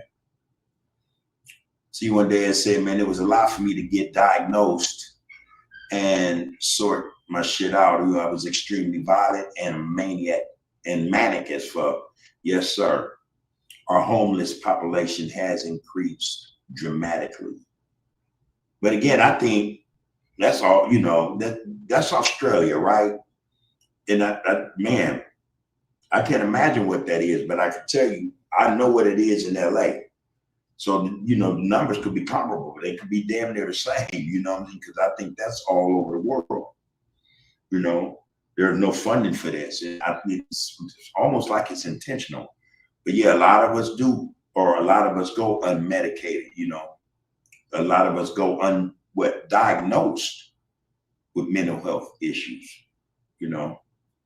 See, one day I said, man, it was a lot for me to get diagnosed and sort my shit out. I was extremely violent and a maniac and manic as fuck. Yes, sir. Our homeless population has increased dramatically. But again, I think that's all, you know, that's Australia, right? And man, I can't imagine what that is, but I can tell you, I know what it is in LA. So, you know, the numbers could be comparable. They could be damn near the same, you know what I mean? Because I think that's all over the world. You know, there's no funding for this. It's almost like it's intentional. But yeah, a lot of us do, or a lot of us go unmedicated, you know. A lot of us go diagnosed with mental health issues, you know.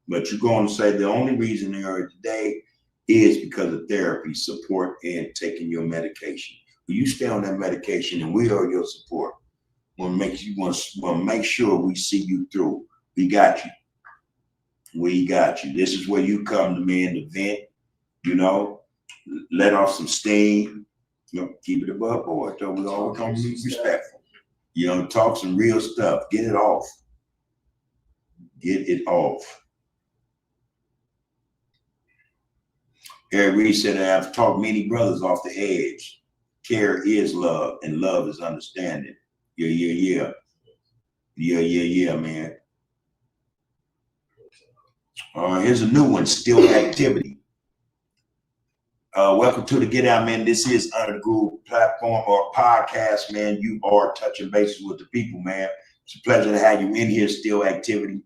But you're going to say the only reason they're here today is because of therapy, support, and taking your medication. When you stay on that medication and we are your support, we'll make sure we see you through. We got you. We got you. This is where you come to me in the vent, you know, let off some steam, you know, keep it above board. So we all come to be respectful. You know, talk some real stuff. Get it off. Get it off. Eric Reed said, I've talked many brothers off the edge. Care is love, and love is understanding. Yeah, man. Here's a new one, still activity. Welcome to the Get Out, man. This is Under the Groove platform or podcast, man. You are touching bases with the people, man. It's a pleasure to have you in here, still activity.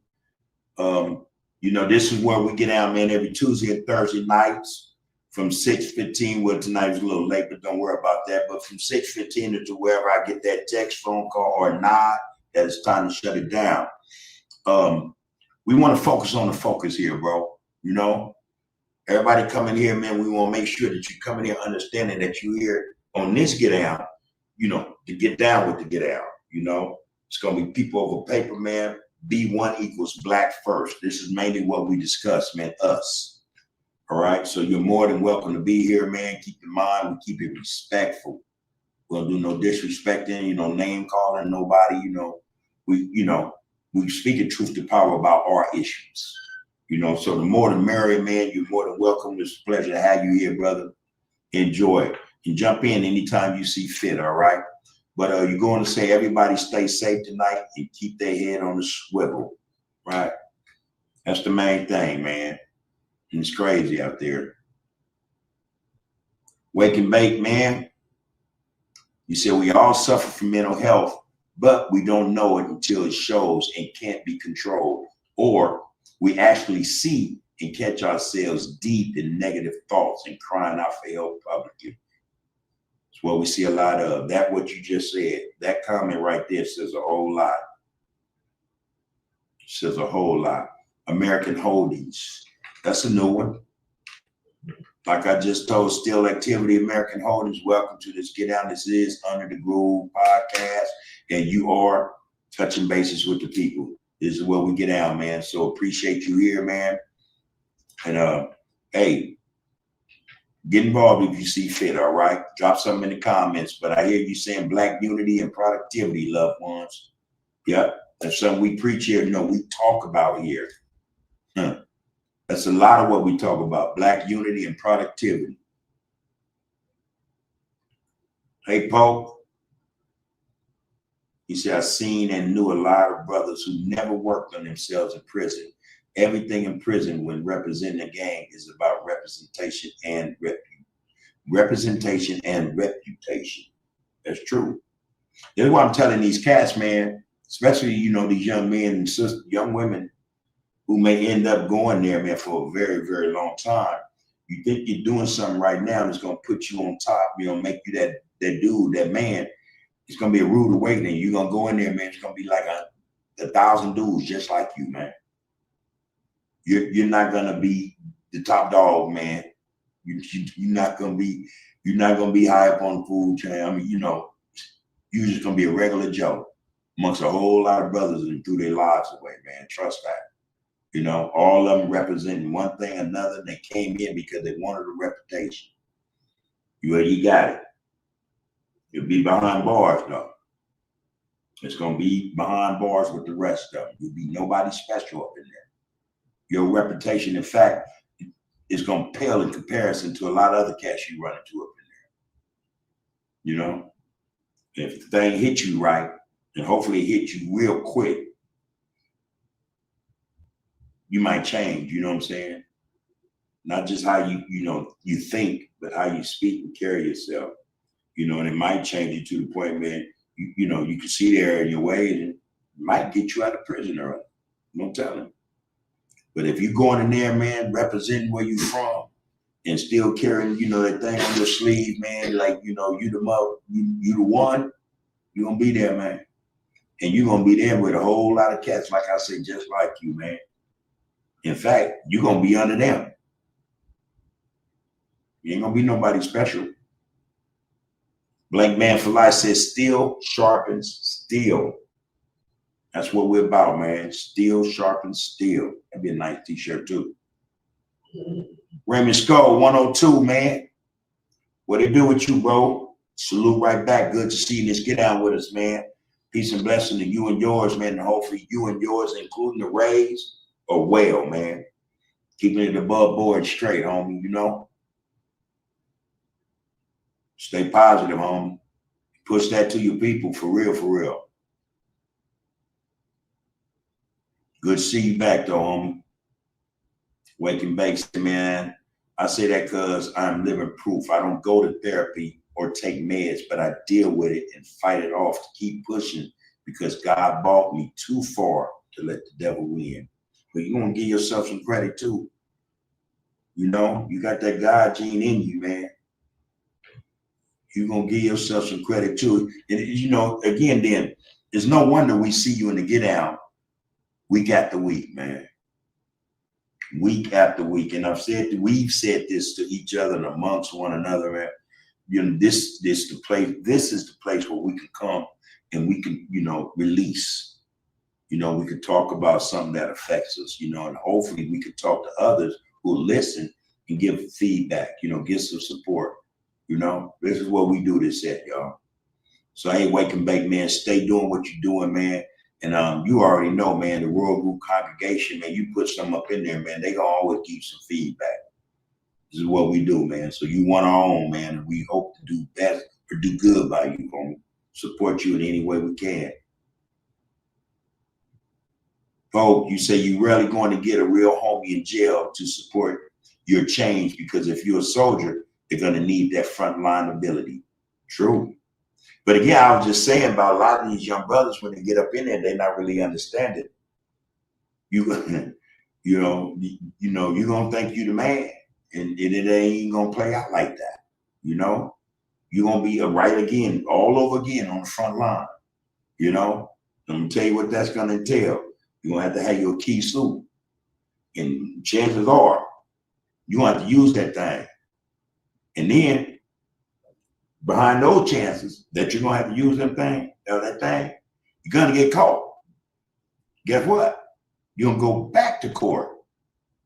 You know, this is where we get out, man, every Tuesday and Thursday nights from 6:15. Well, tonight was a little late, but don't worry about that. But from 6:15 to wherever I get that text, phone call, or nod, that it's time to shut it down. We want to focus on the focus here, bro. You know, everybody coming here, man, we want to make sure that you come in here understanding that you here on this Get Out, you know, to get down with the Get Out. You know, it's going to be people over paper, man. B1 equals Black First. This is mainly what we discuss, man, us. All right, so you're more than welcome to be here, man. Keep in mind, we keep it respectful. We don't do no disrespecting, you know, name calling nobody, you know. We speak in truth to power about our issues. You know, so the more the merrier, man. You're more than welcome. It's a pleasure to have you here, brother. Enjoy it. You can jump in anytime you see fit, all right? But you're going to say everybody stay safe tonight and keep their head on the swivel, right? That's the main thing, man. And it's crazy out there. Wake and bake, man. You said we all suffer from mental health, but we don't know it until it shows and can't be controlled. Or we actually see and catch ourselves deep in negative thoughts and crying out for help publicly. It's what we see a lot of. That what you just said, that comment right there says a whole lot. Says a whole lot. American Holdings. That's a new one. Like I just told Still Activity American Holdings, welcome to this Get Down. This is Under the Groove podcast, and you are touching bases with the people. This is where we get out, man. So appreciate you here, man. And hey, get involved if you see fit, all right? Drop something in the comments. But I hear you saying Black unity and productivity, loved ones. Yep, that's something we preach here. You know, we talk about here. That's a lot of what we talk about, Black unity and productivity. Hey, Pope. He said, I've seen and knew a lot of brothers who never worked on themselves in prison. Everything in prison when representing a gang is about representation and reputation. That's true. That's why I'm telling these cats, man, especially, you know, these young men and sisters, young women who may end up going there, man, for a very, very long time. You think you're doing something right now that's going to put you on top, you know, make you that dude, that man. It's going to be a rude awakening. You're going to go in there, man. It's going to be like a 1,000 dudes just like you, man. You're not going to be the top dog, man. You're not going to be high up on the food chain. I mean, you know, you're just going to be a regular Joe amongst a whole lot of brothers and threw their lives away, man. Trust that. You know, all of them representing one thing or another. They came in because they wanted a reputation. You already got it. You'll be behind bars, though. It's going to be behind bars with the rest of them. You'll be nobody special up in there. Your reputation, in fact, is going to pale in comparison to a lot of other cats you run into up in there. You know, if the thing hit you right, and hopefully it hit you real quick, you might change, you know what I'm saying? Not just how you think, but how you speak and carry yourself. You know, and it might change you to the point, man, you know, you can see there in your ways and it might get you out of prison early. No telling. But if you're going in there, man, representing where you from and still carrying, you know, that thing on your sleeve, man, like, you know, you the one, you're going to be there, man. And you're going to be there with a whole lot of cats, like I said, just like you, man. In fact, you're going to be under them. You ain't going to be nobody special. Blank Man for Life says, steel sharpens steel. That's what we're about, man. Steel sharpens steel. That'd be a nice t-shirt, too. Raymond Skull, 102, man. What it do with you, bro? Salute right back. Good to see you. Let's get down with us, man. Peace and blessing to you and yours, man. And hopefully you and yours, including the Rays, are well, man. Keeping it above board straight, homie, you know? Stay positive, homie. Push that to your people for real, for real. Good to see you back, though, homie. Wake and bake, man. I say that because I'm living proof. I don't go to therapy or take meds, but I deal with it and fight it off to keep pushing because God brought me too far to let the devil win. But you're going to give yourself some credit, too. You know, you got that God gene in you, man. You're going to give yourself some credit, too. And, you know, again, then, there's no wonder we see you in the Get Down week after week, man. Week after week. And we've said this to each other and amongst one another, man. You know, this is the place where we can come and we can, you know, release. You know, we could talk about something that affects us, you know, and hopefully we could talk to others who listen and give feedback, you know, give some support. You know, this is what we do this at, y'all. So hey, wake and bake, man. Stay doing what you're doing, man. And you already know, man, the World Group congregation, man, you put something up in there, man, they gonna always give you some feedback. This is what we do, man. So you want our own, man, and we hope to do best or do good by you, homie. support you in any way we can. Folks, you say you rarely going to get a real homie in jail to support your change, because if you're a soldier, they're going to need that frontline ability. True. But again, I was just saying about a lot of these young brothers, when they get up in there, they're not really understanding. You, you're gonna think you the man, and it ain't gonna play out like that. You're gonna be a right again, all over again on the front line. I'm gonna tell you what that's gonna entail. You're gonna have to have your key suit, and chances are you're gonna have to use that thing. And then behind those chances that you're gonna have to use that thing, you're gonna get caught. Guess what? You're gonna go back to court.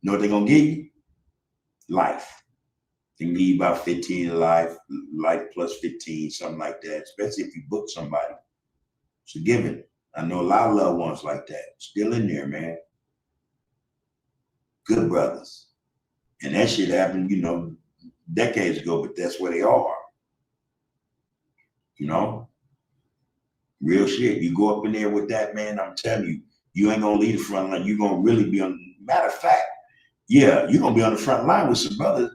You know what they're gonna give you? Life. They can give you about 15 to life plus 15, something like that, especially if you book somebody. It's a given. I know a lot of loved ones like that, still in there, man. Good brothers. And that shit happened, decades ago, but that's where they are. Real shit. You go up in there with that, man, I'm telling you, you ain't gonna lead the front line. You're gonna really be on, matter of fact, yeah, you're gonna be on the front line with some brothers,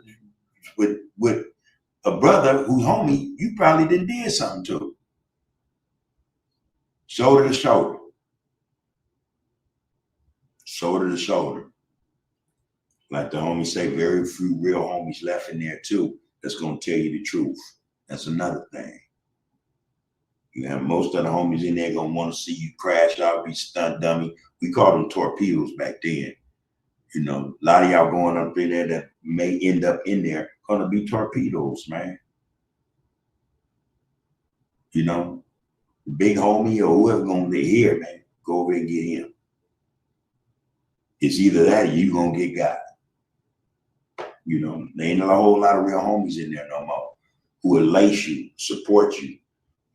with a brother who's homie you probably did something to. Shoulder to shoulder. Shoulder to shoulder. Like the homies say, very few real homies left in there too that's gonna tell you the truth. That's another thing. You have most of the homies in there gonna want to see you crash out, be stunt dummy. We called them torpedoes back then. A lot of y'all going up in there that may end up in there gonna be torpedoes, man. The big homie or whoever gonna be here, man, go over and get him. It's either that or you gonna get got. There ain't a whole lot of real homies in there no more who will lace you, support you,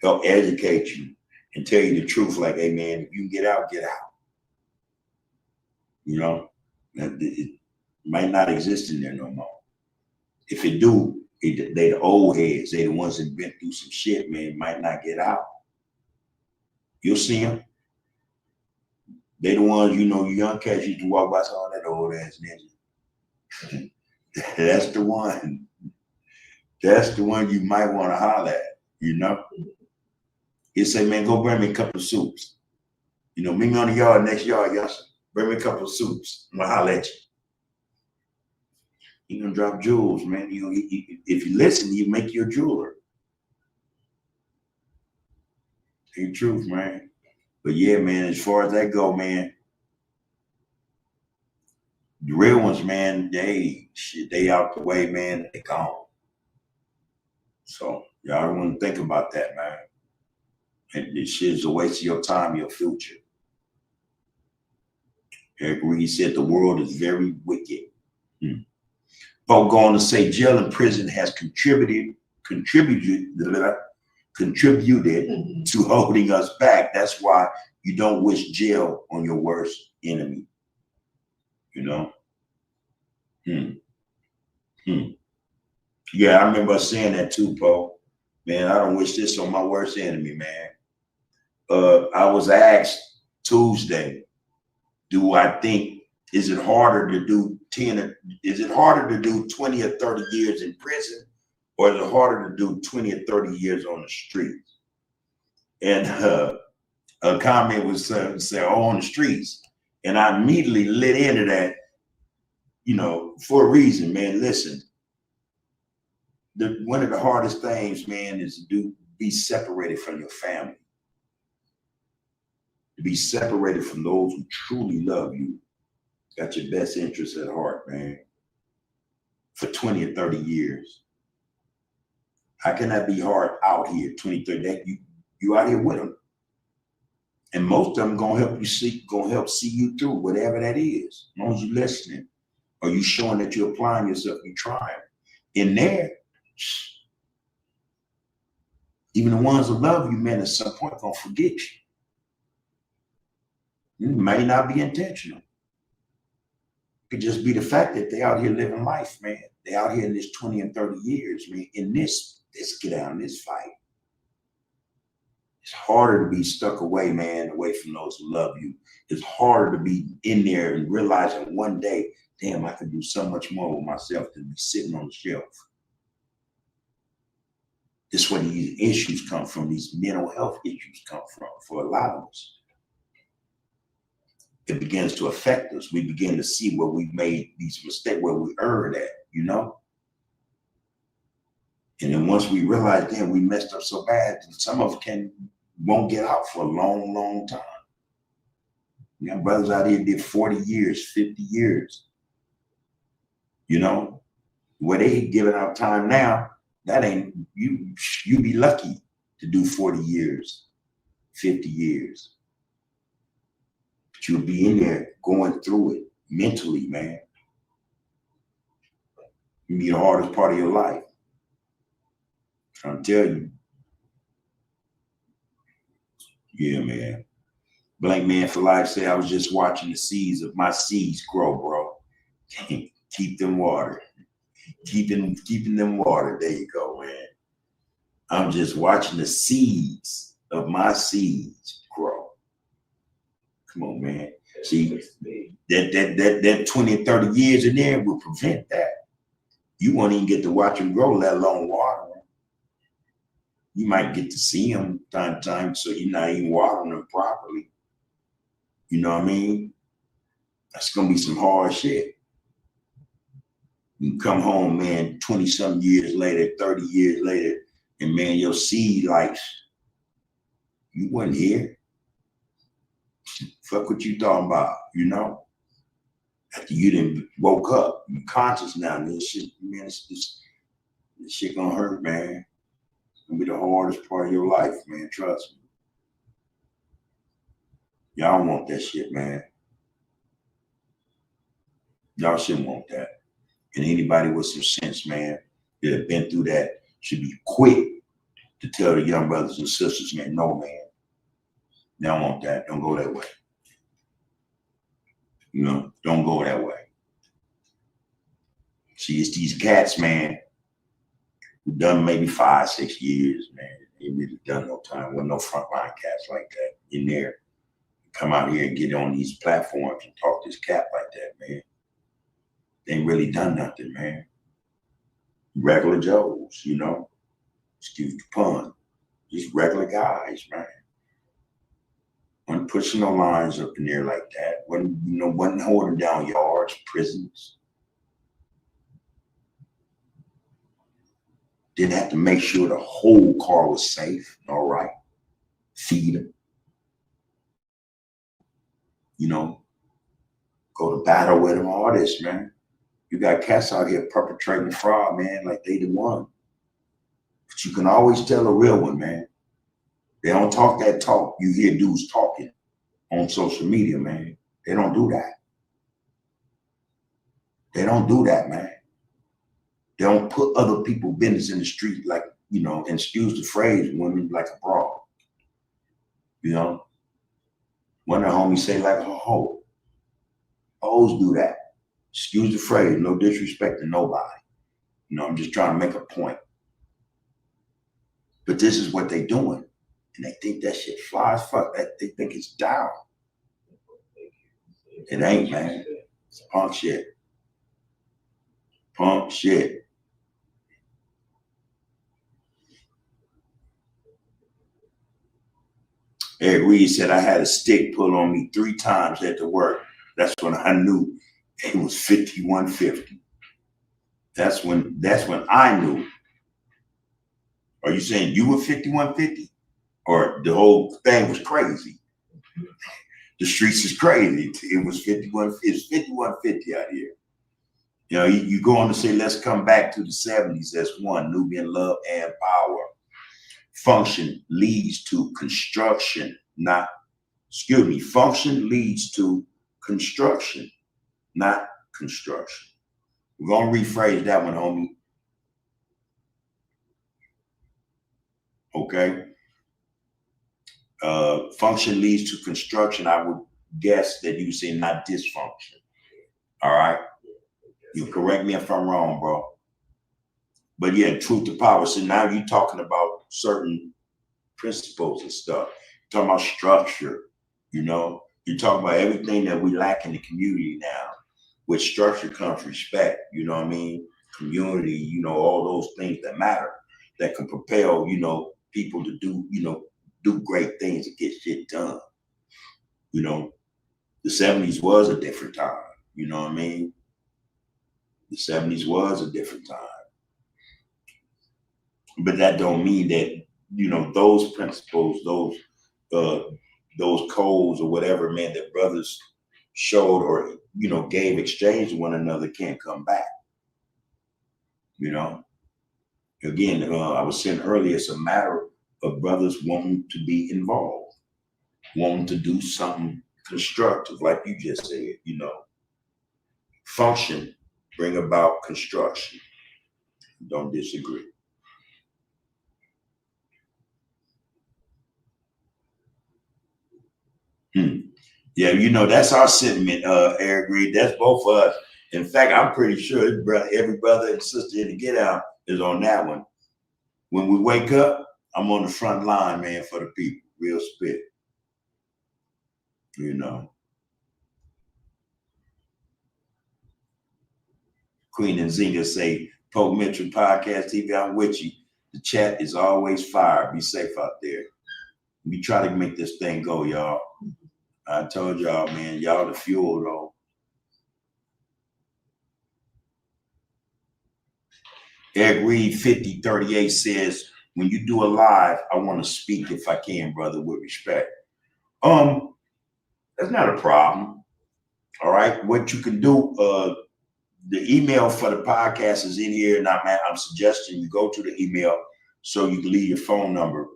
help educate you, and tell you the truth. Like, hey, man, if you can get out, get out. It might not exist in there no more. If it do, they the old heads. They the ones that been through some shit, man, might not get out. You'll see them. They the ones, you young cats used to walk by saying, that old ass ninja. That's the one. That's the one you might want to holler at, He'll say, man, go bring me a couple of soups. Meet me on the yard, next yard, y'all. Bring me a couple of soups. I'm gonna holler at you. You're gonna drop jewels, man. If you listen, you make you a jeweler. Tell the truth, man. But yeah, man, as far as that go, man, the real ones, man, they out the way, man. They gone. So y'all don't want to think about that, man. And this shit's a waste of your time, your future. Eric Reed said the world is very wicked. Folk going to say jail and prison has contributed to holding us back. That's why you don't wish jail on your worst enemy. Yeah, I remember saying that too, Paul. Man, I don't wish this on my worst enemy, man. I was asked Tuesday, do I think, is it harder to do 20 or 30 years in prison, or is it harder to do 20 or 30 years on the streets? And a comment was say, on the streets. And I immediately lit into that, for a reason, man. Listen, one of the hardest things, man, is to be separated from your family. To be separated from those who truly love you. Got your best interests at heart, man. For 20 or 30 years. How can that be hard out here, 20, 30? You out here with them. And most of them gonna help see you through whatever that is. As long as you're listening. Or you showing that you're applying yourself, you're trying. In there, even the ones that love you, man, at some point gonna forget you. It may not be intentional. It could just be the fact that they out here living life, man. They out here in this 20 and 30 years, man, in this get down, this fight. harder to be stuck away, man, away from those who love you. It's harder to be in there and realizing one day, damn, I could do so much more with myself than be sitting on the shelf. This is where these issues come from, these mental health issues come from for a lot of us. It begins to affect us. We begin to see where we made these mistakes, where we erred at, you know? And then once we realize, damn, we messed up so bad, some of us won't get out for a long, long time. You got brothers out here did 40 years, 50 years. You know, where they giving out time now, that ain't, you be lucky to do 40 years, 50 years. But you'll be in there going through it mentally, man. It'll be the hardest part of your life. I'm telling you. Yeah, man. Blank Man for Life said, I was just watching the seeds of my seeds grow, bro. Keep them water. Keeping them water. There you go, man. I'm just watching the seeds of my seeds grow. Come on, man. See, that 20 and 30 years in there will prevent that. You won't even get to watch them grow, let alone water them. You might get to see them time to time, so you're not even watering them properly. You know what I mean? That's gonna be some hard shit. You come home, man, 20-something years later, 30 years later, and man, your seed life, you wasn't here. Fuck what you talking about, you know? After you done woke up, you conscious now, and this shit, man, this shit gonna hurt, man. It's gonna be the hardest part of your life, man, trust me. Y'all want that shit, man. Y'all shouldn't want that. And anybody with some sense, man, that have been through that should be quick to tell the young brothers and sisters, man, no, man. They don't want that. Don't go that way. You know, don't go that way. See, it's these cats, man, who done maybe 5, 6 years, man. They really done no time. With no frontline cats like that in there. Come out here and get on these platforms and talk this cat like that, man. They ain't really done nothing, man. Regular Joes, you know. Excuse the pun. Just regular guys, man. Wasn't pushing no lines up in there like that. Wasn't holding down yards, prisons. Didn't have to make sure the whole car was safe, all right. Feed them. You know, go to battle with them, all this, man. You got cats out here perpetrating fraud, man, like they the one. But you can always tell a real one, man. They don't talk that talk. You hear dudes talking on social media, man. They don't do that. They don't do that, man. They don't put other people's business in the street like, you know, and excuse the phrase, women like a broad. You know? One of the homies say like a hoe. Hoes do that. Excuse the phrase, no disrespect to nobody. You know, I'm just trying to make a point. But this is what they doing. And they think that shit fly as fuck. They think it's down. It ain't, man. It's punk shit. Punk shit. Eric Reed said, I had a stick pull on me 3 times at the work. That's when I knew it was 5150. That's when I knew. Are you saying you were 5150? Or the whole thing was crazy? The streets is crazy. It was 5150 out here. You know, you go on to say, let's come back to the 70s as one, Nubian love and power. Function leads to construction, function leads to construction, not construction. We're going to rephrase that one, homie. Okay. Function leads to construction. I would guess that you say not dysfunction. All right. You correct me if I'm wrong, bro. But yeah, truth to power. So now you're talking about certain principles and stuff. You're talking about structure, you know. You're talking about everything that we lack in the community now. With structure comes respect, you know what I mean? Community, you know, all those things that matter, that can propel, you know, people to do, you know, do great things and get shit done. You know, the 70s was a different time, you know what I mean? The 70s was a different time. But that don't mean that, you know, those principles, those codes or whatever, man, that brothers showed or, you know, gave exchange to one another can't come back. You know, again, I was saying earlier, it's a matter of brothers wanting to be involved, wanting to do something constructive, like you just said, you know, function, bring about construction. Don't disagree. Yeah, you know, that's our sentiment, Eric Reed. That's both of us. In fact, I'm pretty sure every brother and sister in the Get Out is on that one. When we wake up, I'm on the front line, man, for the people. Real spit. You know. Queen and Zinga say, Pope Mitchell Podcast TV, I'm with you. The chat is always fire. Be safe out there. We try to make this thing go, y'all. I told y'all, man, y'all the fuel, though. Eric Reed 5038 says, when you do a live, I want to speak if I can, brother, with respect. That's not a problem. All right. What you can do, the email for the podcast is in here, and I'm suggesting you go to the email so you can leave your phone number.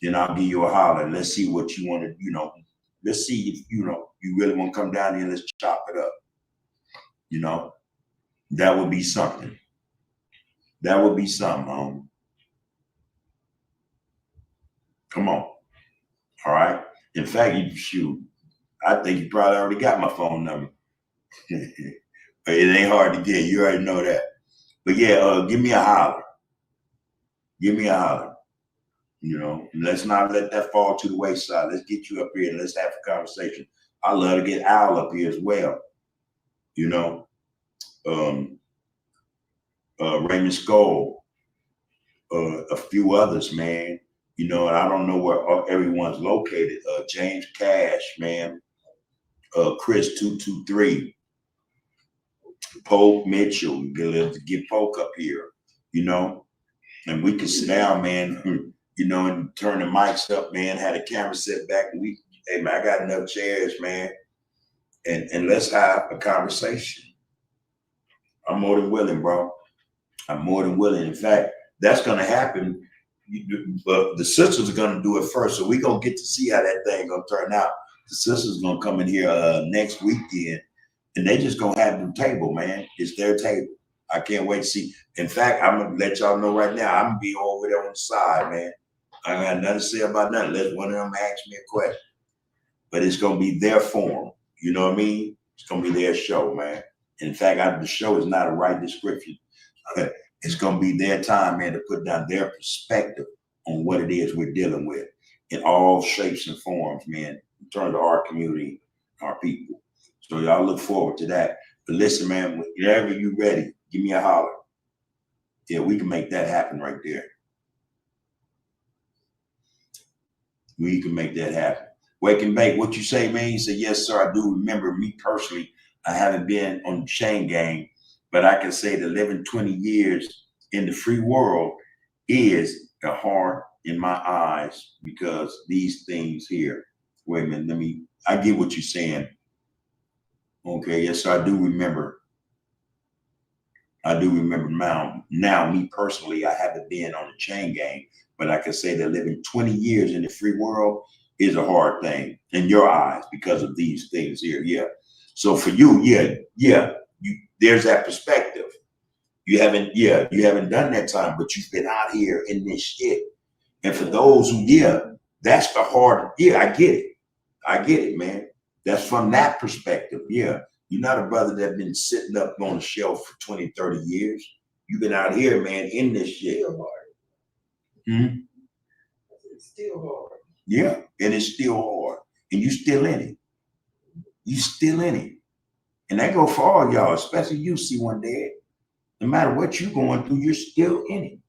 Then I'll give you a holler. Let's see what you want to, you know. Let's see if, you know, you really want to come down here and let's chop it up. You know, that would be something. That would be something. Come on. All right. In fact, I think you probably already got my phone number. But it ain't hard to get. You already know that. But yeah, give me a holler. Give me a holler. You know, let's not let that fall to the wayside. Let's get you up here and let's have a conversation. I love to get Al up here as well. You know, Raymond Skoll, a few others, man. You know, and I don't know where everyone's located. James Cash, man. Chris 223. Pope Mitchell. Get Poke up here, you know, and we can sit down, man, you know, and turn the mics up, man, had a camera set back. And hey, man, I got enough chairs, man, and let's have a conversation. I'm more than willing, bro. I'm more than willing. In fact, that's going to happen. But the sisters are going to do it first. So we're going to get to see how that thing going to turn out. The sisters going to come in here next weekend, and they just going to have the table, man. It's their table. I can't wait to see. In fact, I'm going to let y'all know right now, I'm going to be over there on the side, man. I ain't got nothing to say about nothing. Let one of them ask me a question. But it's going to be their forum. You know what I mean? It's going to be their show, man. In fact, the show is not a right description. It's going to be their time, man, to put down their perspective on what it is we're dealing with in all shapes and forms, man, in terms of our community, our people. So y'all look forward to that. But listen, man, whenever you're ready, give me a holler. Yeah, we can make that happen right there. We can make that happen. Wake and bake, what you say, man? You say, yes, sir, I do remember. Me personally, I haven't been on the chain gang, but I can say that living 20 years in the free world is a heart in my eyes because these things here. Wait a minute, I get what you're saying. Okay, yes, sir, I do remember. I do remember now, me personally, I haven't been on the chain gang, but I can say that living 20 years in the free world is a hard thing in your eyes because of these things here. Yeah. So for you, there's that perspective. You haven't done that time, but you've been out here in this shit. And for those who, that's the hard, I get it. I get it, man. That's from that perspective. Yeah. You're not a brother that's been sitting up on the shelf for 20, 30 years. You've been out here, man, in this shit. Still hard. Yeah, and it's still hard. And you still in it. You still in it. And that go for all y'all, especially you, C1 Dad. No matter what you're going through, you're still in it.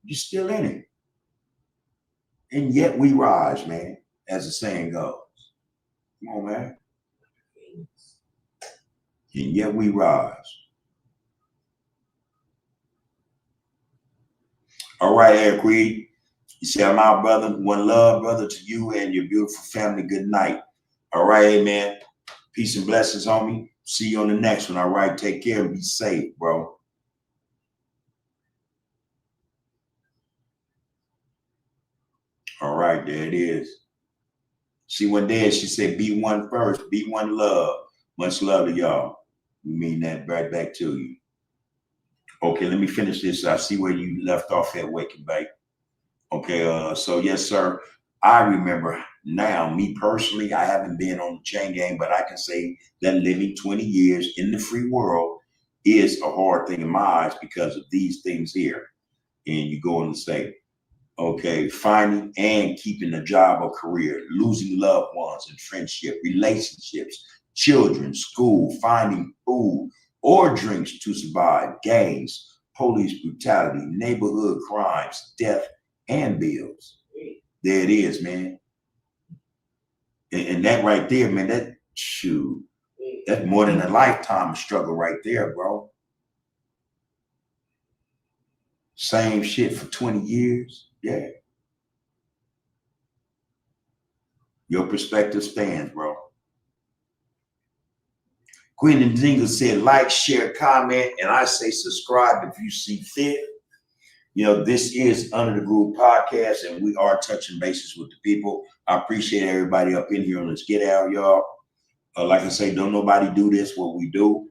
You're still in it. And yet we rise, man, as the saying goes. Come on, man. And yet we rise. All right, Eric Reed. You say, I'm out, brother. One love, brother, to you and your beautiful family. Good night. All right, amen. Peace and blessings, homie. See you on the next one. All right, take care and be safe, bro. All right, there it is. She went there. She said, be one first. Be one love. Much love to y'all. We mean that right back to you. Okay, let me finish this. I see where you left off at Waking Bake. Okay, so yes, sir. I remember now, me personally, I haven't been on the chain gang, but I can say that living 20 years in the free world is a hard thing in my eyes because of these things here. And you go and say, okay, finding and keeping a job or career, losing loved ones and friendship, relationships, children, school, finding food or drinks to survive, gangs, police brutality, neighborhood crimes, death, and bills. There it is, man. And that right there, man, that shoot, that's more than a lifetime of struggle right there, bro. Same shit for 20 years. Yeah. Your perspective stands, bro. Queen Nzinga said, like, share, comment, and I say subscribe if you see fit. You know, this is Under the Groove Podcast, and we are touching bases with the people. I appreciate everybody up in here on this Get Out, y'all. Like I say, don't nobody do this what we do.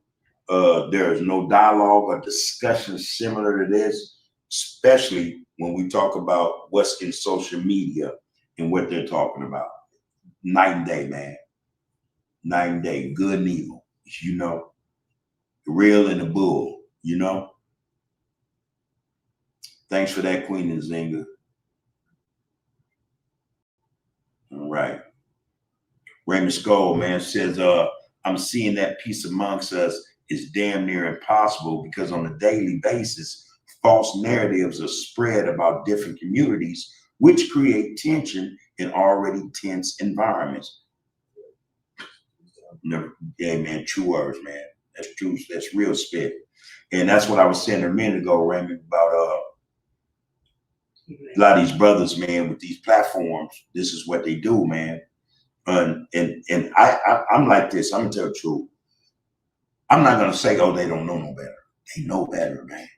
There is no dialogue or discussion similar to this, especially when we talk about what's in social media and what they're talking about. Night and day, man. Night and day, good and evil, you know. The real and the bull, you know. Thanks for that, Queen Nzinga. All right. Raymond Skull, man, says, I'm seeing that peace amongst us is damn near impossible because on a daily basis, false narratives are spread about different communities, which create tension in already tense environments. No, yeah, man, true words, man. That's true. That's real spit. And that's what I was saying a minute ago, Raymond, about a lot of these brothers, man, with these platforms. This is what they do, man. And I'm like this. I'm gonna tell the truth. I'm not gonna say, oh, they don't know no better. They know better, man.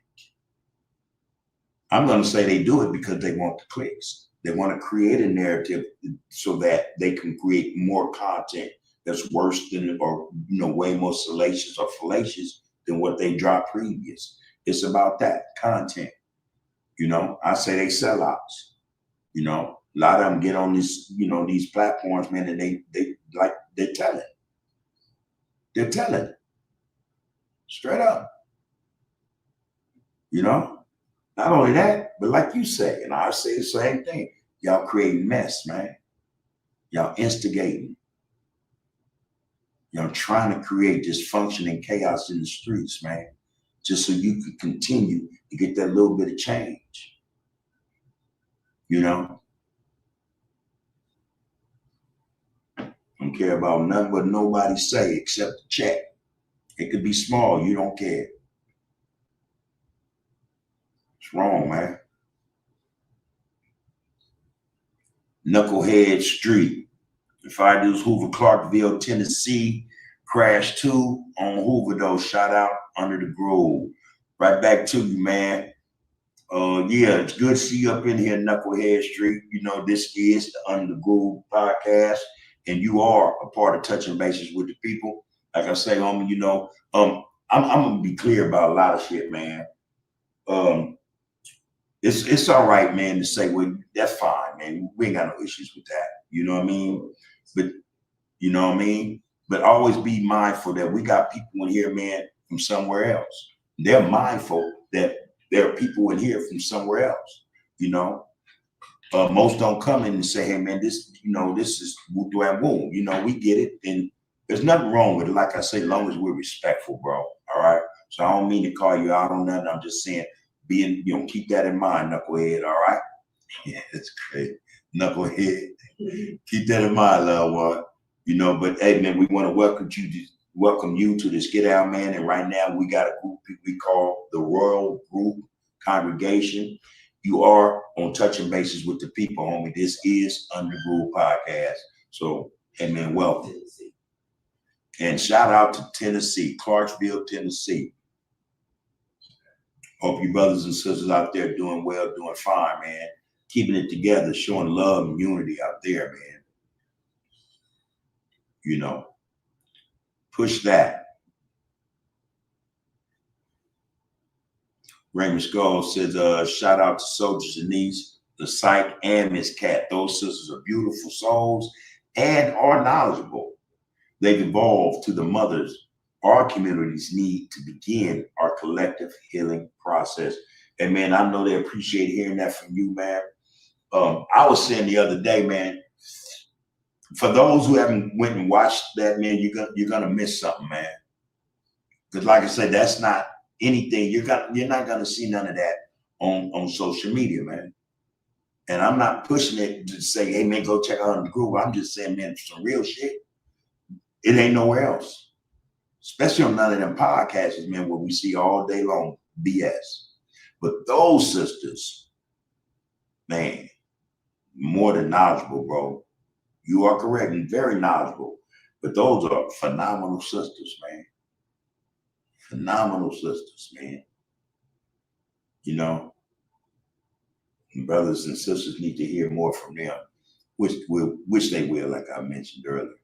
I'm gonna say they do it because they want the clicks. They want to create a narrative so that they can create more content that's worse than, or way more salacious or fallacious than what they dropped previous. It's about that content. I say they sellouts. A lot of them get on this, these platforms, man, and they're telling. They're telling. Straight up. Not only that, but like you say, and I say the same thing, y'all creating mess, man. Y'all instigating. Trying to create dysfunction and chaos in the streets, man, just so you could continue to get that little bit of change. Don't care about nothing what nobody say except the check. It could be small, you don't care. It's wrong, man. Knucklehead Street. If I do Hoover, Clarkville, Tennessee, Crash 2 on Hoover, though. Shout out Under the Groove. Right back to you, man. Yeah, it's good to see you up in here, Knucklehead Street. This is the Under the Groove Podcast, and you are a part of touching bases with the people. Like I say, homie, I'm gonna be clear about a lot of shit, man. It's all right, man, to say, well, that's fine, man. We ain't got no issues with that. You know what I mean? But always be mindful that we got people in here, man, from somewhere else. They're mindful that there are people in here from somewhere else, Most don't come in and say, hey man, this, this is woo woo. We get it. And there's nothing wrong with it. Like I say, as long as we're respectful, bro. All right. So I don't mean to call you out on nothing. I'm just saying, keep that in mind, knucklehead. All right. Yeah, that's great. Knucklehead. Keep that in mind, loved one. But hey man, we want to welcome you to this Get Out, man. And right now we got a group we call the Royal Group Congregation. You are on Touching Bases with the People, homie. This is Under the Groove Podcast. So, hey man, welcome. And shout out to Tennessee, Clarksville, Tennessee. Hope you brothers and sisters out there doing well, doing fine, man. Keeping it together, showing love and unity out there, man. Push that. Raymond Skull says, shout out to Soldier Denise, the Psych, and Miss Cat. Those sisters are beautiful souls and are knowledgeable. They've evolved to the mothers our communities need to begin our collective healing process. And man, I know they appreciate hearing that from you, man. I was saying the other day, man, for those who haven't went and watched that, man, you're gonna miss something, man. Because like I said, that's not anything. You're not gonna see none of that on social media, man. And I'm not pushing it to say, hey man, go check out on the group. I'm just saying, man, some real shit. It ain't nowhere else. Especially on none of them podcasts, man, where we see all day long BS. But those sisters, man, more than knowledgeable, bro. You are correct and very knowledgeable. But those are phenomenal sisters, man. Phenomenal sisters, man. Brothers and sisters need to hear more from them, which they will, like I mentioned earlier.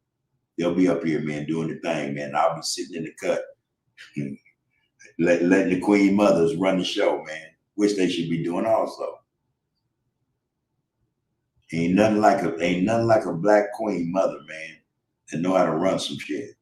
They'll be up here, man, doing the thing, man. I'll be sitting in the cut, letting the Queen Mothers run the show, man, which they should be doing also. Ain't nothing like a Black Queen Mother, man, that know how to run some shit.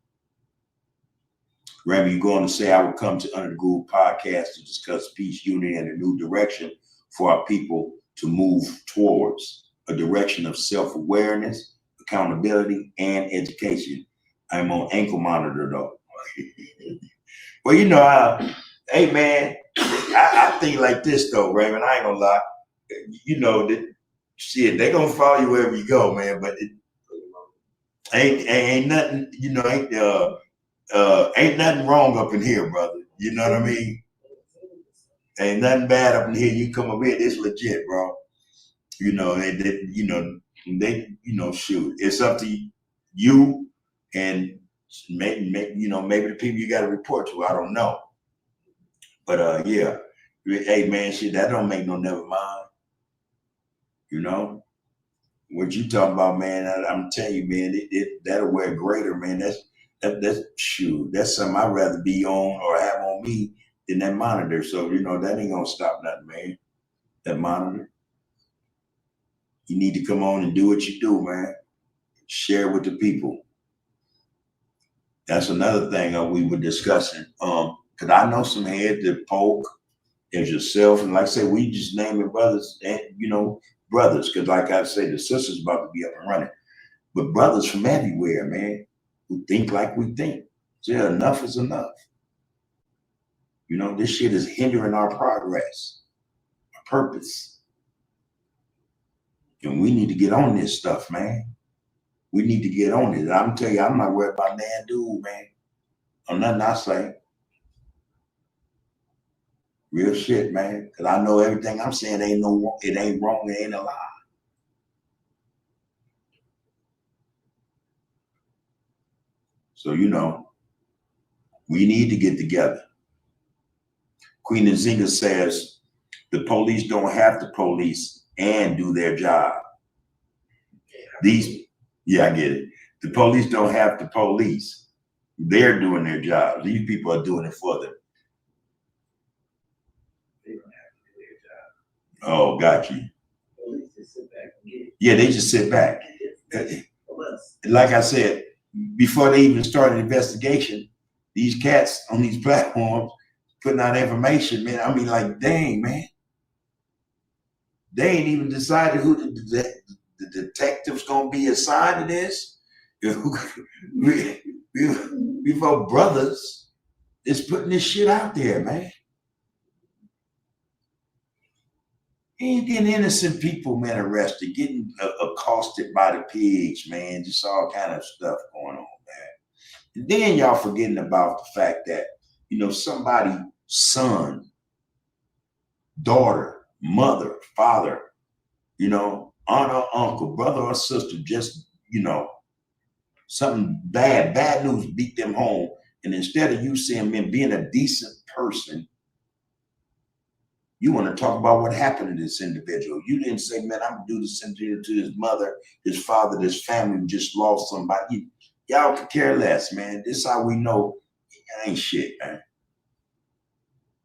Remy, you going to say I would come to Under the Groove Podcast to discuss peace, unity, and a new direction for our people to move towards a direction of self-awareness, accountability, and education. I'm on ankle monitor though. Well, hey man, I think like this though, Raymond. I ain't gonna lie. That shit, they gonna follow you wherever you go, man. But it ain't nothing. Ain't nothing wrong up in here, brother. You know what I mean? Ain't nothing bad up in here. You come up here, it's legit, bro. Shoot, it's up to you and maybe the people you got to report to. I don't know, but yeah, hey man, shit, that don't make no never mind. What you talking about, man? I'm telling you, man, that'll wear greater, man. That's shoot. That's something I'd rather be on or have on me than that monitor. So that ain't gonna stop nothing, man. That monitor. You need to come on and do what you do, man. Share with the people. That's another thing we were discussing. Because I know some heads that poke. There's yourself, and like I said, we just naming brothers, and brothers. Because like I said, the sister's about to be up and running. But brothers from everywhere, man, who think like we think. So yeah, enough is enough. This shit is hindering our progress, our purpose. And we need to get on this stuff, man. We need to get on it. And I'm telling you, I'm not worried about that dude, man. I'm nothing I say. Real shit, man. Because I know everything I'm saying it ain't wrong, it ain't a lie. So, we need to get together. Queen Nzinga says, the police don't have to police and do their job. I get it. The police don't have to police. They're doing their job. These people are doing it for them. They don't have to do their job. Oh, got you. Police just sit back and get it. Yeah, they just sit back. Like I said, before they even start an investigation, these cats on these platforms putting out information, man. I mean, like, dang, man. They ain't even decided who the detective's gonna be assigned to this. Before brothers is putting this shit out there, man. Ain't getting innocent people, man, arrested, getting accosted by the pigs, man. Just all kind of stuff going on, man. And then y'all forgetting about the fact that, somebody's son, daughter, mother, father, aunt or uncle, brother or sister, just, something bad news beat them home. And instead of you seeing them being a decent person, you want to talk about what happened to this individual. You didn't say, man, I'm going to do this to his mother, his father, this family just lost somebody. Y'all could care less, man. This is how we know it ain't shit, man.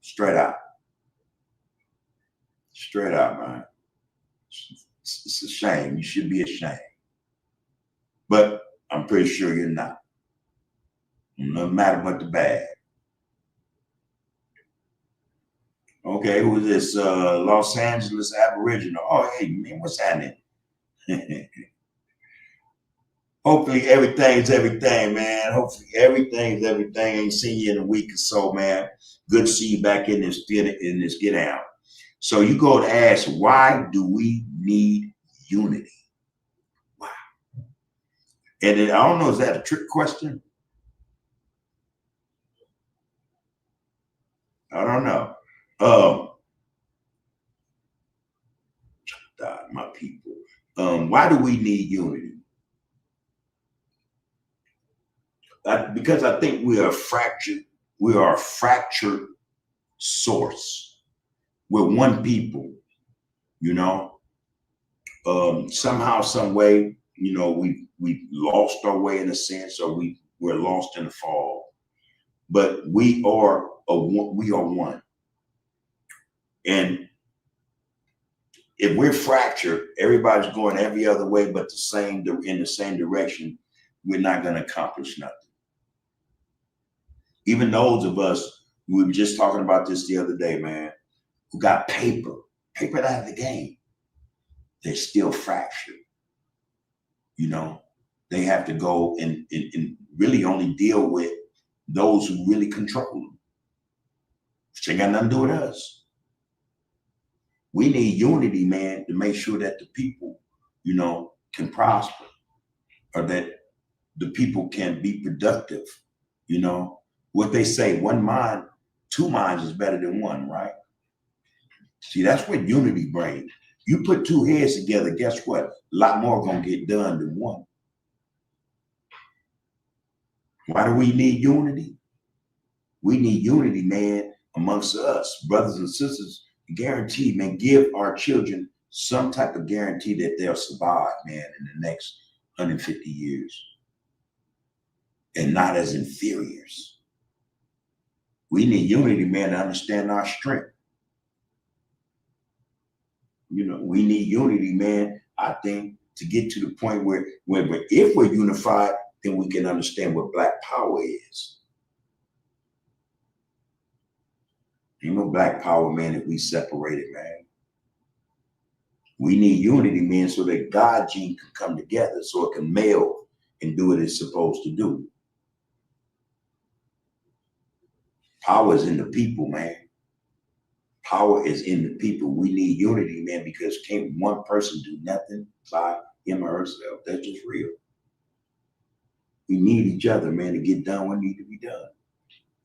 Straight out. Straight out, man. It's a shame. You should be ashamed. But I'm pretty sure you're not. No matter what the bad. Okay, who is this? Los Angeles Aboriginal. Oh, hey, man, what's happening? Hopefully everything's everything, man. Hopefully everything's everything. Ain't seen you in a week or so, man. Good to see you back in this get out. So you go to ask, why do we need unity? Wow. And then, I don't know, is that a trick question? I don't know. My people. Why do we need unity? Because I think we are fractured. We are a fractured source. We're one people, somehow, some way, we lost our way in a sense, or we're lost in the fall. But we are one. And if we're fractured, everybody's going every other way but in the same direction, we're not going to accomplish nothing. Even those of us, we were just talking about this the other day, man, who got paper out of the game, they're still fractured. They have to go and really only deal with those who really control them. Which ain't got nothing to do with us. We need unity, man, to make sure that the people, can prosper, or that the people can be productive. What they say, one mind, two minds is better than one, right? See, that's what unity brings. You put two heads together, guess what? A lot more gonna get done than one. Why do we need unity? We need unity, man, amongst us, brothers and sisters. Guarantee, man, give our children some type of guarantee that they'll survive, man, in the next 150 years. And not as inferiors. We need unity, man, to understand our strength. We need unity, man, I think, to get to the point where if we're unified, then we can understand what Black power is. Black power, man, if we separated, man. We need unity, man, so that God gene can come together, so it can meld and do what it's supposed to do. Power is in the people, man. Power is in the people. We need unity, man, because can't one person do nothing by him or herself. That's just real. We need each other, man, to get done what needs to be done.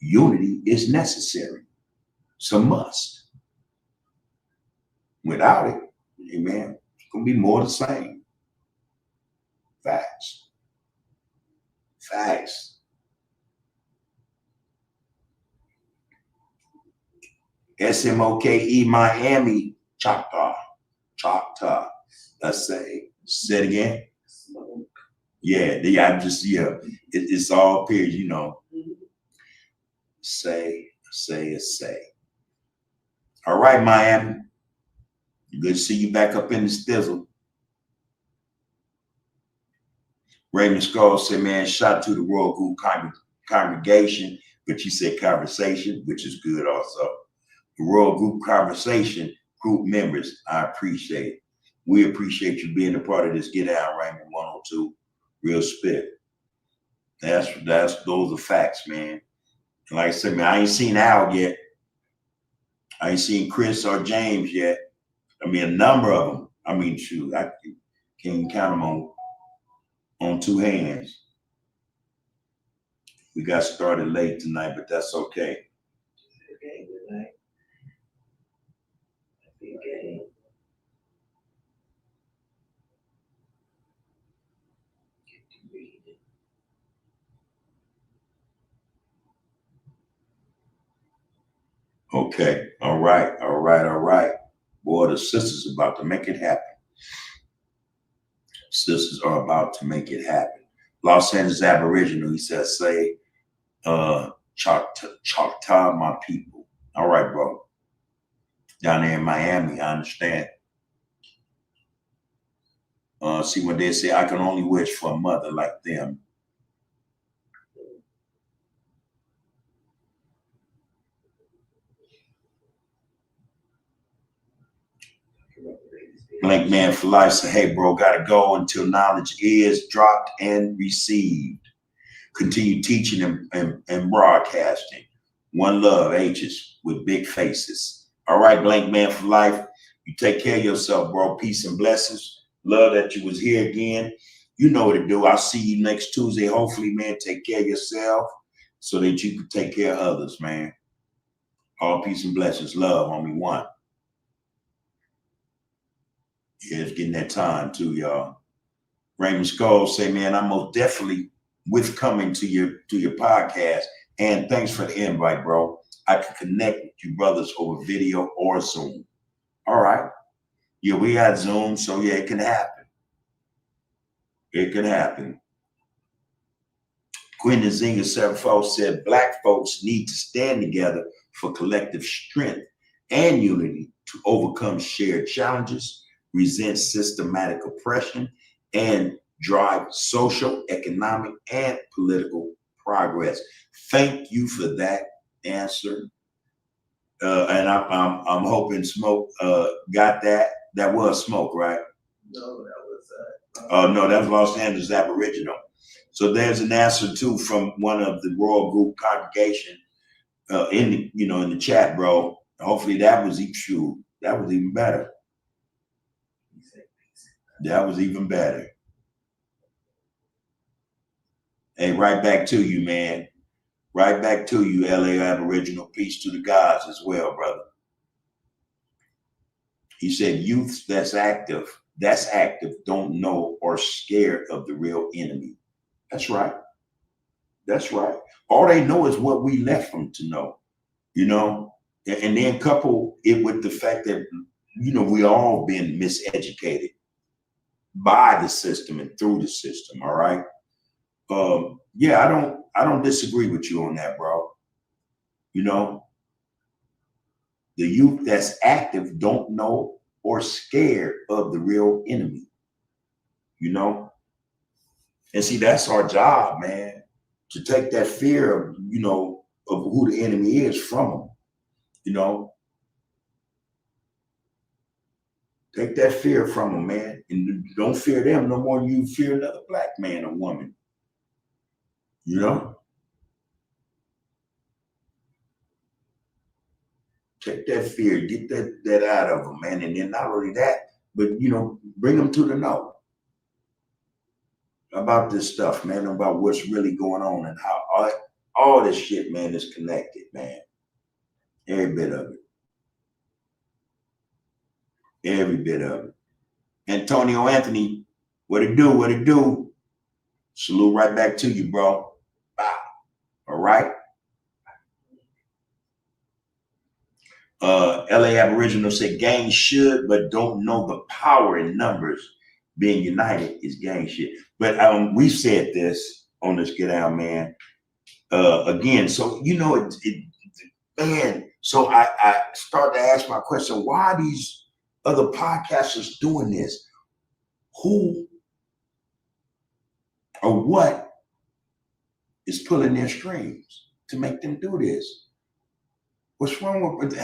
Unity is necessary. It's a must. Without it, amen, it's going to be more the same. Facts. Facts. SMOKE Miami, Choctaw. Let's say it again. Yeah, it's all appears, Say. All right, Miami. Good to see you back up in the stizzle. Raymond Skull said, man, shout to the Royal Group congregation, but you said conversation, which is good also. The Royal Group conversation, group members, I appreciate it. We appreciate you being a part of this Get Out Raymond 102 Real Spit. Those are facts, man. And like I said, man, I ain't seen Al yet. I ain't seen Chris or James yet. I mean, a number of them. I mean, shoot, I can't count them on two hands. We got started late tonight, but that's okay. Okay, good night. Happy game. Get to read it. Okay. All right. Boy, the sisters about to make it happen. Sisters are about to make it happen. Los Angeles Aboriginal, he says, say, Choctaw, my people. All right, bro. Down there in Miami, I understand. See what they say, I can only wish for a mother like them. Blank Man for Life said, hey, bro, gotta go until knowledge is dropped and received. Continue teaching and broadcasting. One love, H's with big faces. All right, Blank Man for Life. You take care of yourself, bro. Peace and blessings. Love that you was here again. You know what to do. I'll see you next Tuesday. Hopefully, man, take care of yourself so that you can take care of others, man. All peace and blessings. Love, homie. One. Yeah, it's getting that time too, y'all. Raymond Skull say, man, I'm most definitely with coming to your podcast. And thanks for the invite, bro. I can connect with you brothers over video or Zoom. All right. Yeah, we got Zoom, so yeah, it can happen. It can happen. Quinn Zinga 74 said, Black folks need to stand together for collective strength and unity to overcome shared challenges, resent systematic oppression, and drive social, economic, and political progress. Thank you for that answer. And I'm hoping Smoke got that. That was Smoke, right? No, that was No, that was Los Angeles Aboriginal. So there's an answer too from one of the Royal Group congregation in the chat, bro. Hopefully that was true. That was even better. That was even better. Hey, right back to you, man. Right back to you, LA Aboriginal. Peace to the gods as well, brother. He said, youth that's active, don't know or scared of the real enemy. That's right. That's right. All they know is what we left them to know, and then couple it with the fact that, we all been miseducated by the system and through the system. All right. Yeah, I don't disagree with you on that, bro. The youth that's active don't know or scared of the real enemy, And see, that's our job, man, to take that fear of, of who the enemy is from them, Take that fear from them, man. And don't fear them no more than you fear another black man or woman, Take that fear, get that out of them, man. And then not only that, but, bring them to the know about this stuff, man, about what's really going on and how all this shit, man, is connected, man. Every bit of it. Every bit of it. Antonio Anthony, what it do? Salute right back to you, bro. Wow. All right. LA Aboriginal said gang should, but don't know the power in numbers. Being united is gang shit. But we've said this on this Get Out, man. Again, so man, so I start to ask my question, why are these other podcasters doing this? Who or what is pulling their strings to make them do this? What's wrong with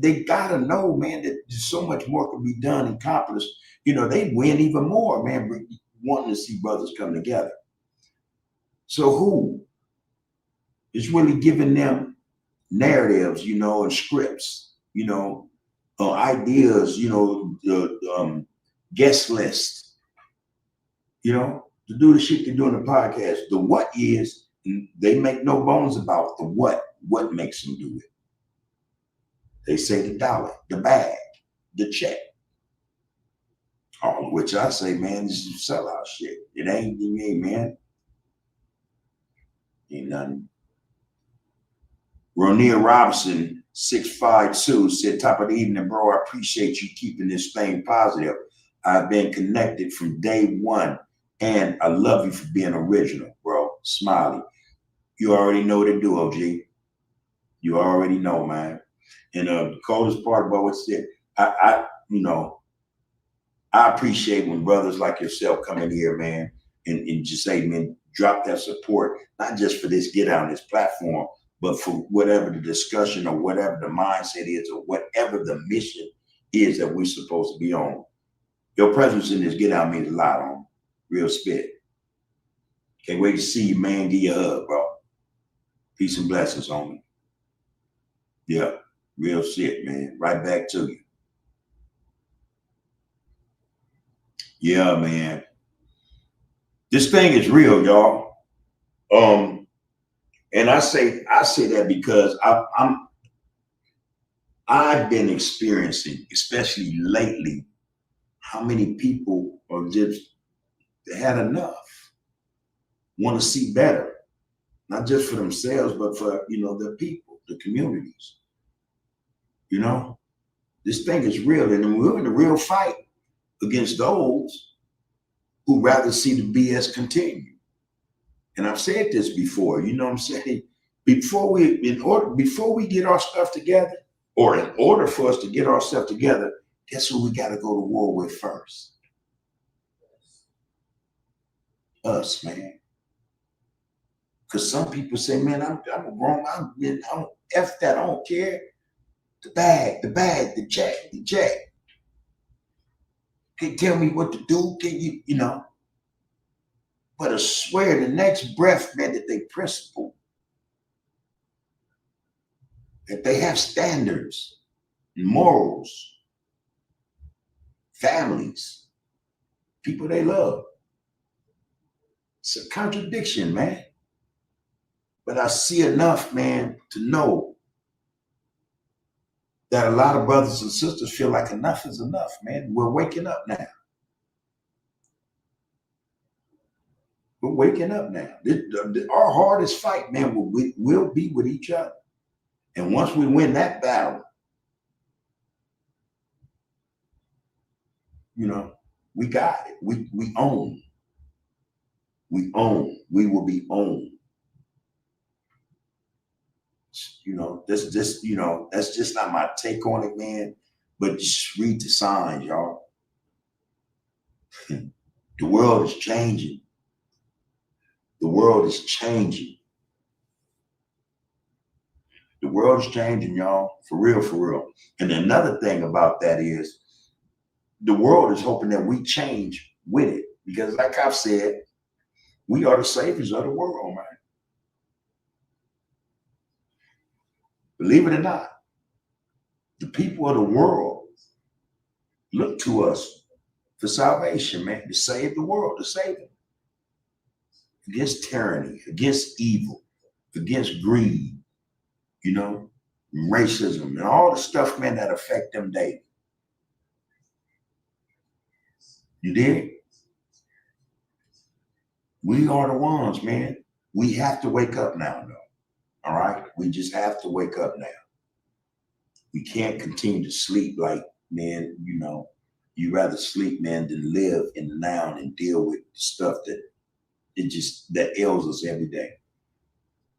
they gotta know, man, that so much more can be done and accomplished. You know, they win even more, man, wanting to see brothers come together. So who is really giving them narratives, you know, and scripts, you know, ideas, you know, guest lists, you know, to do the shit they do in the podcast. The what is, they make no bones about the what makes them do it. They say the dollar, the bag, the check. All of which I say, man, this is sellout shit. It ain't, man. Ain't nothing. Ronia Robinson, 652, said, top of the evening, bro. I appreciate you keeping this thing positive. I've been connected from day one, and I love you for being original, bro. Smiley. You already know what to do, OG. You already know, man. And the coldest part about what's it, you know, I appreciate when brothers like yourself come in here, man, and just say, man, drop that support, not just for this get out on this platform, but for whatever the discussion or whatever the mindset is or whatever the mission is that we're supposed to be on. Your presence in this get out means a lot on real spit. Can't wait to see you, man. Give you a hug, bro. Peace and blessings on me. Yeah, real shit, man. Right back to you. Yeah, man. This thing is real, y'all. And I say that because I've been experiencing, especially lately, how many people are just had enough, want to see better, not just for themselves, but for, you know, the people, the communities. You know, this thing is real, and we're in a real fight against those who rather see the BS continue. And I've said this before, you know what I'm saying? Before we get our stuff together, or in order for us to get our stuff together, guess who we got to go to war with first? Us, man. Because some people say, man, I'm a grown, I don't F that, I don't care. The bag, the check. Can you tell me what to do? Can you know? But I swear the next breath, man, that they principle, that they have standards, morals, families, people they love. It's a contradiction, man. But I see enough, man, to know that a lot of brothers and sisters feel like enough is enough, man. We're waking up now. We're waking up now. Our hardest fight, man, will be with each other. And once we win that battle, you know, we got it. We own. We own. We will be owned. You know, that's just not my take on it, man. But just read the signs, y'all. The world is changing. The world is changing. The world is changing, y'all. For real, for real. And another thing about that is the world is hoping that we change with it. Because like I've said, we are the saviors of the world, man. Believe it or not, the people of the world look to us for salvation, man, to save the world, to save them. Against tyranny, against evil, against greed, you know, racism, and all the stuff, man, that affect them daily. You did? We are the ones, man. We have to wake up now, though. All right? We just have to wake up now. We can't continue to sleep like, man, you know, you rather sleep, man, than live in the now and deal with stuff that ails us every day.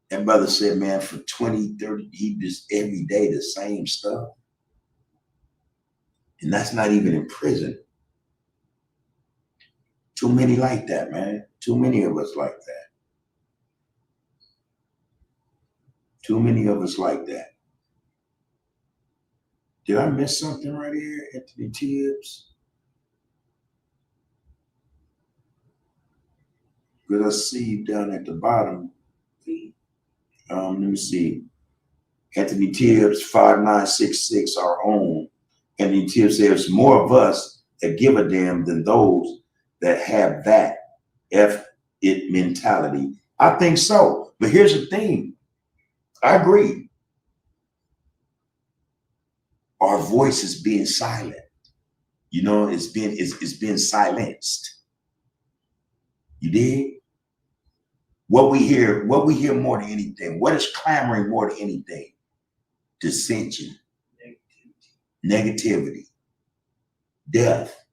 That brother said, man, for 20, 30, he just every day the same stuff. And that's not even in prison. Too many like that, man. Too many of us like that. Too many of us like that. Did I miss something right here? Anthony Tibbs. Because I see down at the bottom. Let me see. Anthony Tibbs, 5966, our own. Anthony Tibbs says more of us that give a damn than those that have that F it mentality. I think so. But here's the thing. I agree. Our voice is being silent. You know, it's been silenced. You dig? What we hear more than anything, what is clamoring more than anything? Dissension, negativity, death.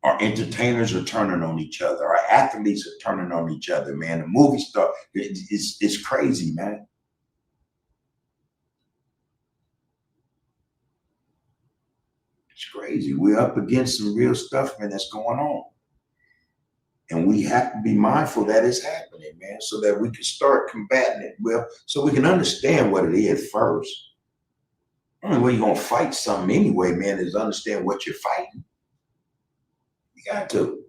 Our entertainers are turning on each other. Our athletes are turning on each other, man. The movie star, it's crazy, man. It's crazy. We're up against some real stuff, man, that's going on. And we have to be mindful that it's happening, man, so that we can start combating it. Well, so we can understand what it is first. The only way you're going to fight something anyway, man, is understand what you're fighting. You got to.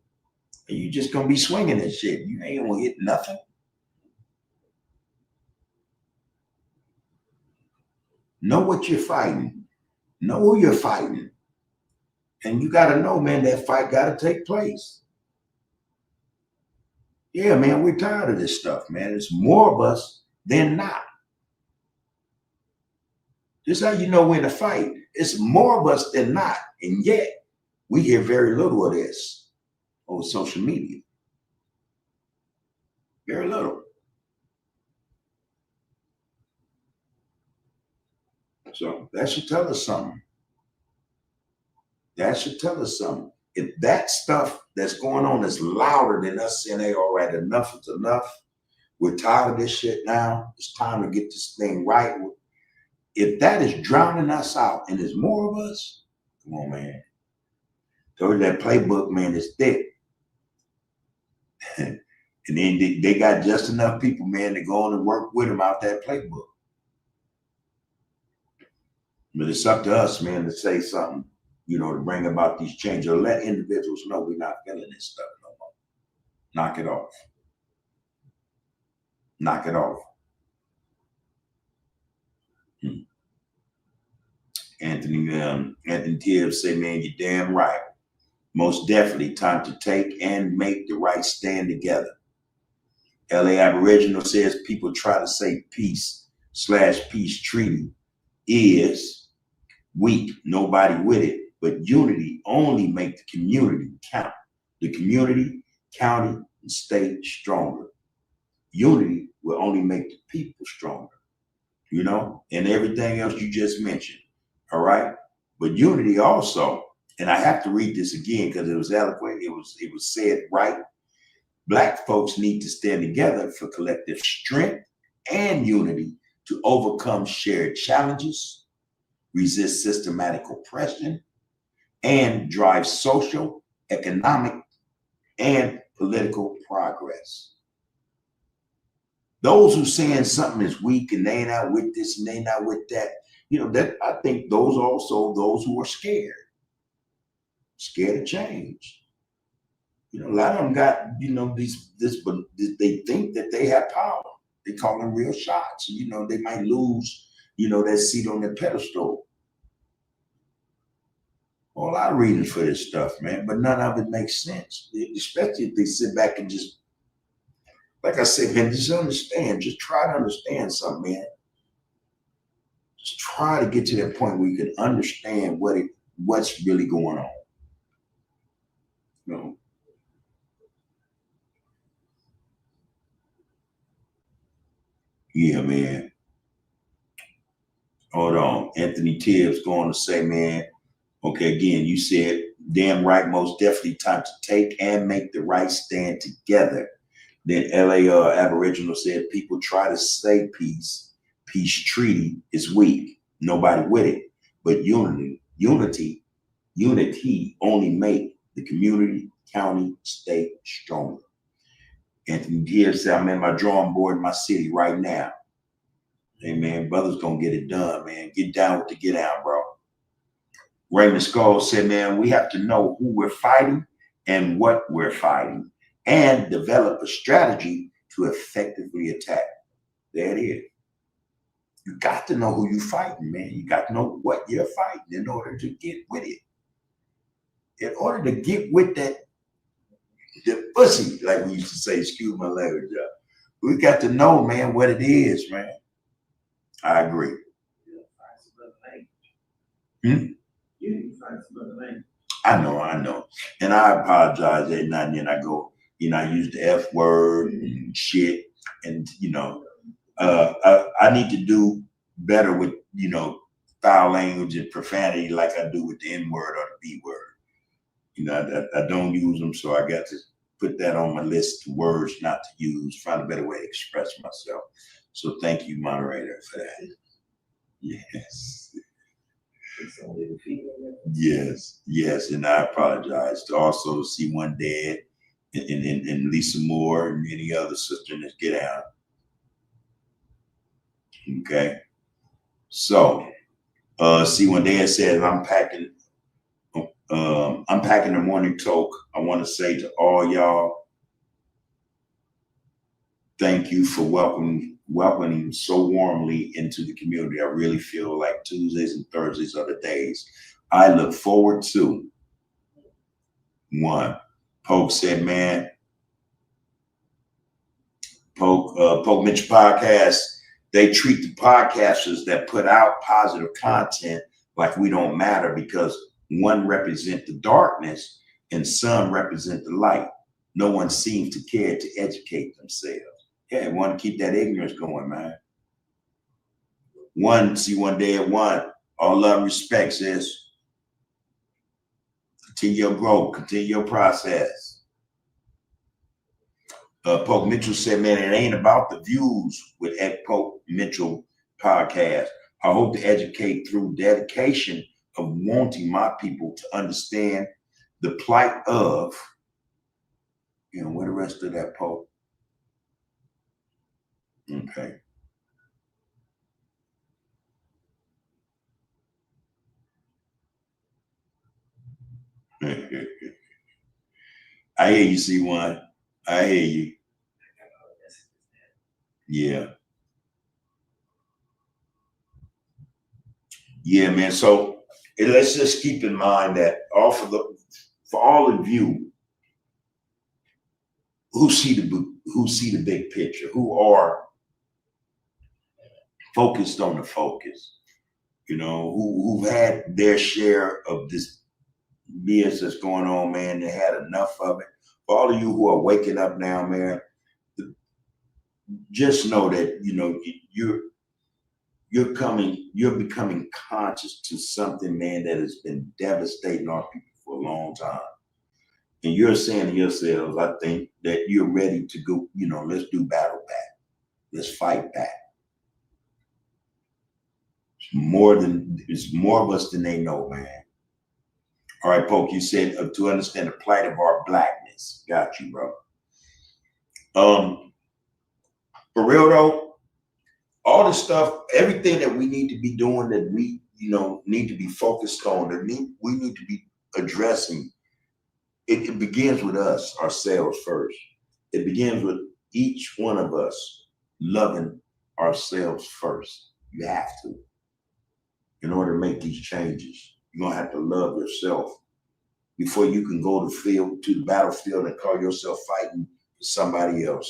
And you just going to be swinging that shit. You ain't going to hit nothing. Know what you're fighting. Know who you're fighting. And you got to know, man, that fight got to take place. Yeah, man, we're tired of this stuff, man. It's more of us than not. This is how you know we're in a fight. It's more of us than not. And yet, we hear very little of this over social media. Very little. So that should tell us something. That should tell us something. If that stuff that's going on is louder than us saying, hey, all right, enough is enough. We're tired of this shit now. It's time to get this thing right. If that is drowning us out and there's more of us, come on, man. Told you that playbook, man, is thick. And then they got just enough people, man, to go on and work with them out that playbook. But it's up to us, man, to say something, you know, to bring about these changes or let individuals know we're not feeling this stuff no more. Knock it off. Knock it off. Anthony Tibbs say, man, you're damn right. Most definitely time to take and make the right stand together. LA Aboriginal says people try to say peace/peace treaty is weak, nobody with it, but unity only make the community count. The community, county, and state stronger. Unity will only make the people stronger, you know, and everything else you just mentioned, all right? But unity also, and I have to read this again because it was eloquent, it was said right. Black folks need to stand together for collective strength and unity to overcome shared challenges, resist systematic oppression, and drive social, economic, and political progress. Those who saying something is weak and they ain't out with this and they ain't out with that, you know, that I think those also those who are scared of change. You know, a lot of them got, you know, but they think that they have power. They call them real shots. You know, they might lose, you know, that seat on their pedestal. A lot of reasons for this stuff, man, but none of it makes sense, especially if they sit back and just, like I said, man, just understand, just try to understand something, man. Just try to get to that point where you can understand what's really going on. You know? Yeah, man. Hold on. Anthony Tibbs going to say, man, okay, again, you said, damn right, most definitely time to take and make the right stand together. Then LA Aboriginal said, people try to say peace treaty is weak, nobody with it, but unity only make the community, county, state stronger. Anthony Tibbs said, I'm in my drawing board in my city right now. Hey man, brothers gonna get it done, man. Get down with the get out, bro. Raymond Skull said, man, we have to know who we're fighting and what we're fighting and develop a strategy to effectively attack. There it is. You got to know who you're fighting, man. You got to know what you're fighting in order to get with it. In order to get with that, the pussy, like we used to say, excuse my language, we got to know, man, what it is, man. I agree. I know. And I apologize every now and then. I go, I use the F word and shit. And, I need to do better with, foul language and profanity like I do with the N word or the B word. I don't use them. So I got to put that on my list of words not to use, find a better way to express myself. So thank you, moderator, for that. Yes. Yes, and I apologize to also C1 Dead and Lisa Moore and any other sister that get out. Okay, so C1 Dead says I'm packing the morning talk. I want to say to all y'all, thank you for welcoming so warmly into the community. I really feel like Tuesdays and Thursdays are the days I look forward to. One, Poke said, man, Poke Mitchell Podcast, they treat the podcasters that put out positive content like we don't matter because one represent the darkness and some represent the light. No one seems to care to educate themselves. Yeah, want to keep that ignorance going, man. C1 Dead, all love and respect, sis. Continue your growth, continue your process. Poke Mitchell said, man, it ain't about the views with Poke Mitchell Podcast. I hope to educate through dedication of wanting my people to understand the plight of, where the rest of that, Poke? Okay. I hear you, C1. I hear you. Yeah. Yeah, man. So let's just keep in mind that for all of you who see the big picture, who are focused on the focus, who've had their share of this BS that's going on, man, they had enough of it. For all of you who are waking up now, man, just know that, you're becoming conscious to something, man, that has been devastating our people for a long time. And you're saying to yourselves, I think that you're ready to go, let's do battle back. Let's fight back. It's more of us than they know, man. All right, Poke, you said to understand the plight of our blackness. Got you, bro. For real though, all the stuff, everything that we need to be doing that we, need to be focused on, we need to be addressing, it begins with us, ourselves first. It begins with each one of us loving ourselves first. You have to. In order to make these changes, you're gonna have to love yourself before you can go to the battlefield and call yourself fighting for somebody else.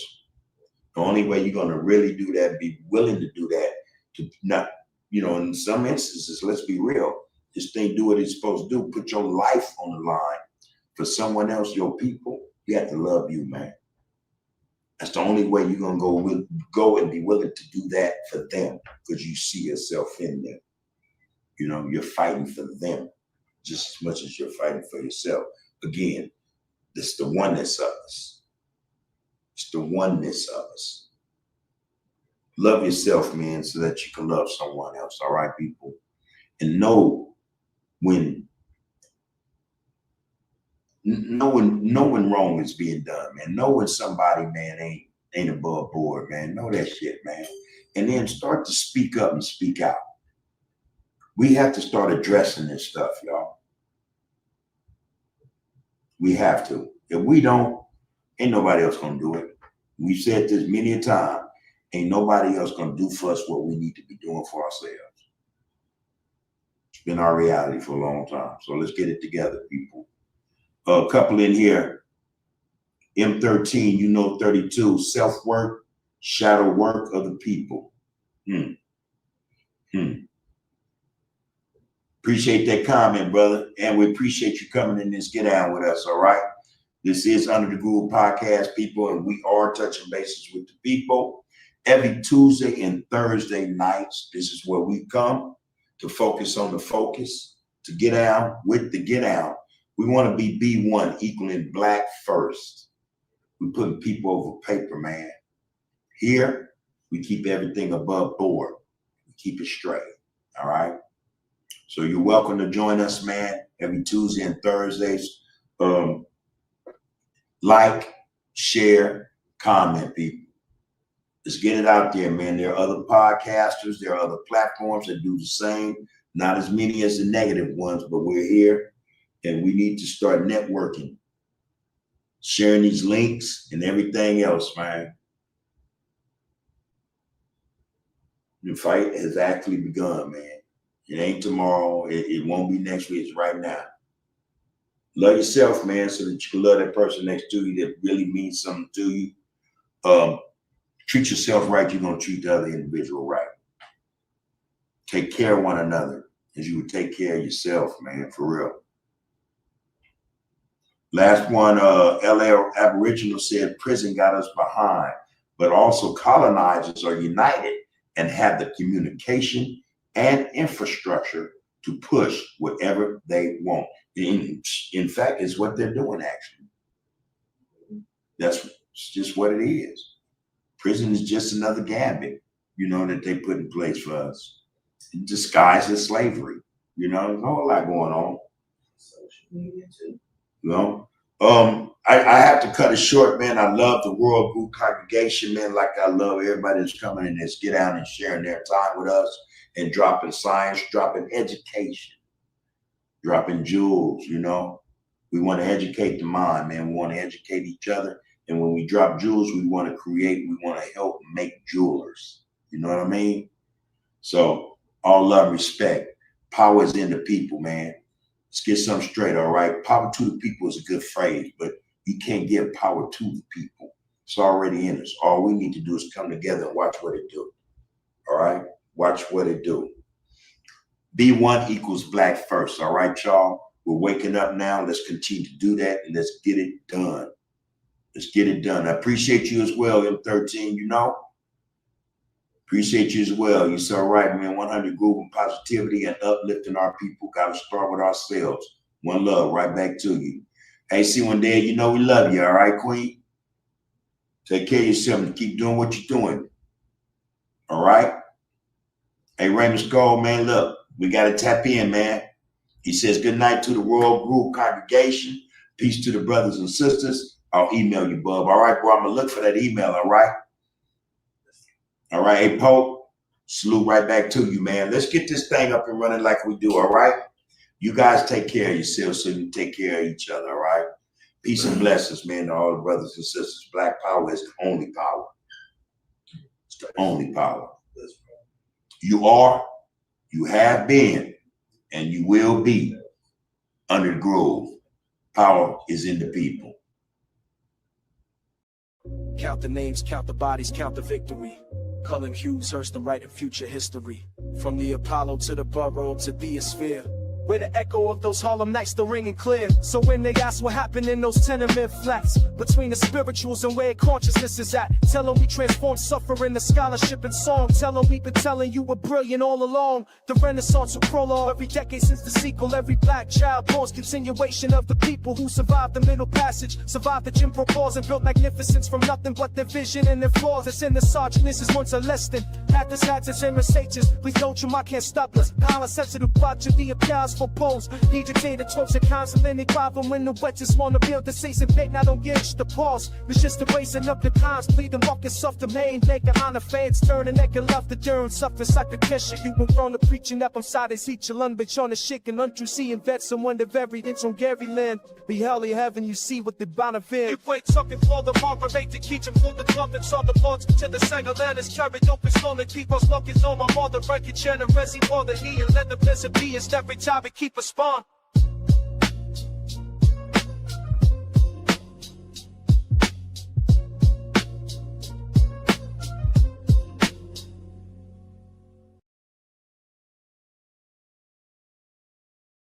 The only way you're gonna really do that, be willing to do that, to not, in some instances, let's be real, this thing do what it's supposed to do, put your life on the line for someone else, your people. You have to love you, man. That's the only way you're gonna go and be willing to do that for them, because you see yourself in them. You're fighting for them just as much as you're fighting for yourself. Again, it's the oneness of us. It's the oneness of us. Love yourself, man, so that you can love someone else. All right, people? And know when wrong is being done, man. Know when somebody, man, ain't above board, man. Know that shit, man. And then start to speak up and speak out. We have to start addressing this stuff, y'all. We have to. If we don't, ain't nobody else gonna do it. We've said this many a time. Ain't nobody else gonna do for us what we need to be doing for ourselves. It's been our reality for a long time. So let's get it together, people. A couple in here. M13, you know 32, self-work, shadow work of the people. Appreciate that comment, brother. And we appreciate you coming in this get down with us, all right? This is Under the Groove Podcast, people, and we are touching bases with the people. Every Tuesday and Thursday nights, this is where we come to focus on the focus, to get down with the get down. We want to be B1, equaling black first. We putting people over paper, man. Here, we keep everything above board. We keep it straight, all right? So you're welcome to join us, man, every Tuesday and Thursdays. Like, share, comment, people. Let's get it out there, man. There are other podcasters. There are other platforms that do the same. Not as many as the negative ones, but we're here, and we need to start networking, sharing these links and everything else, man. The fight has actually begun, man. It ain't tomorrow. It won't be next week. It's right now. Love yourself, man, so that you can love that person next to you that really means something to you. Treat yourself right. You're going to treat the other individual right. Take care of one another as you would take care of yourself, man, for real. Last one, LA Aboriginal said, prison got us behind, but also colonizers are united and have the communication and infrastructure to push whatever they want. In fact, it's what they're doing, actually. That's just what it is. Prison is just another gambit, you know, that they put in place for us. Disguised as slavery. You know, there's a whole lot going on. Social media too. You know? I have to cut it short, man. I love the World Group congregation, man, like I love everybody that's coming in this, get down and sharing their time with us and dropping science, dropping education, dropping jewels, you know. We want to educate the mind, man. We want to educate each other. And when we drop jewels, we want to create, we want to help make jewelers. You know what I mean? So all love and respect. Power is in the people, man. Let's get something straight, all right? Power to the people is a good phrase, but you can't give power to the people. It's already in us. All we need to do is come together and watch what it do. All right? Watch what it do. B1 equals black first, all right, y'all? We're waking up now. Let's continue to do that, and let's get it done. Let's get it done. I appreciate you as well, M13, you know? Appreciate you as well. You're so right, man. 100 Groove positivity and uplifting our people. Got to start with ourselves. One love, right back to you. Hey, see one day, you know we love you, all right, Queen? Take care of yourself and keep doing what you're doing. All right? Hey, Raymond Skull, man, look, we got to tap in, man. He says, good night to the Royal Group congregation. Peace to the brothers and sisters. I'll email you, bub. All right, bro, I'm going to look for that email, all right? All right, hey, Pope, salute right back to you, man. Let's get this thing up and running like we do, all right? You guys take care of yourselves so you take care of each other, all right? Peace and blessings, man, to all the brothers and sisters. Black power is the only power. It's the only power. You are, you have been, and you will be under the groove. Power is in the people. Count the names, count the bodies, count the victory. Cullen Hughes, Hurst, and writing future history. From the Apollo to the borough to the sphere. Where the echo of those Harlem nights still ringing clear. So when they ask what happened in those tenement flats, between the spirituals and where consciousness is at, tell them we transform suffering to scholarship and song. Tell them we've been telling you we're brilliant all along. The Renaissance will prologue every decade since the sequel. Every black child born's continuation of the people who survived the Middle Passage, survived the Jim Crow laws and built magnificence from nothing but their vision and their flaws. That's in the sergeant. This is once a less than At the Saturns and Mercedes, please don't you, I can't stop us. Colin sensitive, watch the applause for pose. Agitated talks and constantly problem when the wedges wanna build the season big. I don't give the pause. It's just the raising up the times, bleeding walking soft the main. Make it on the fans, turn and neck and love the durn. Suffers like a kisher. You were wrong to preaching up on side is each alone, bitch on the shit and untrue seeing vets and wonder very it's on Gary Land. Be hell in heaven, you see what the bonafide. You wait talking for the marker, make the key to pull the club and saw the boards to the single land is carried open slowly. Keep us looking on my mother, break your generosity more than he and let the blessed be is every time we keep a spawn.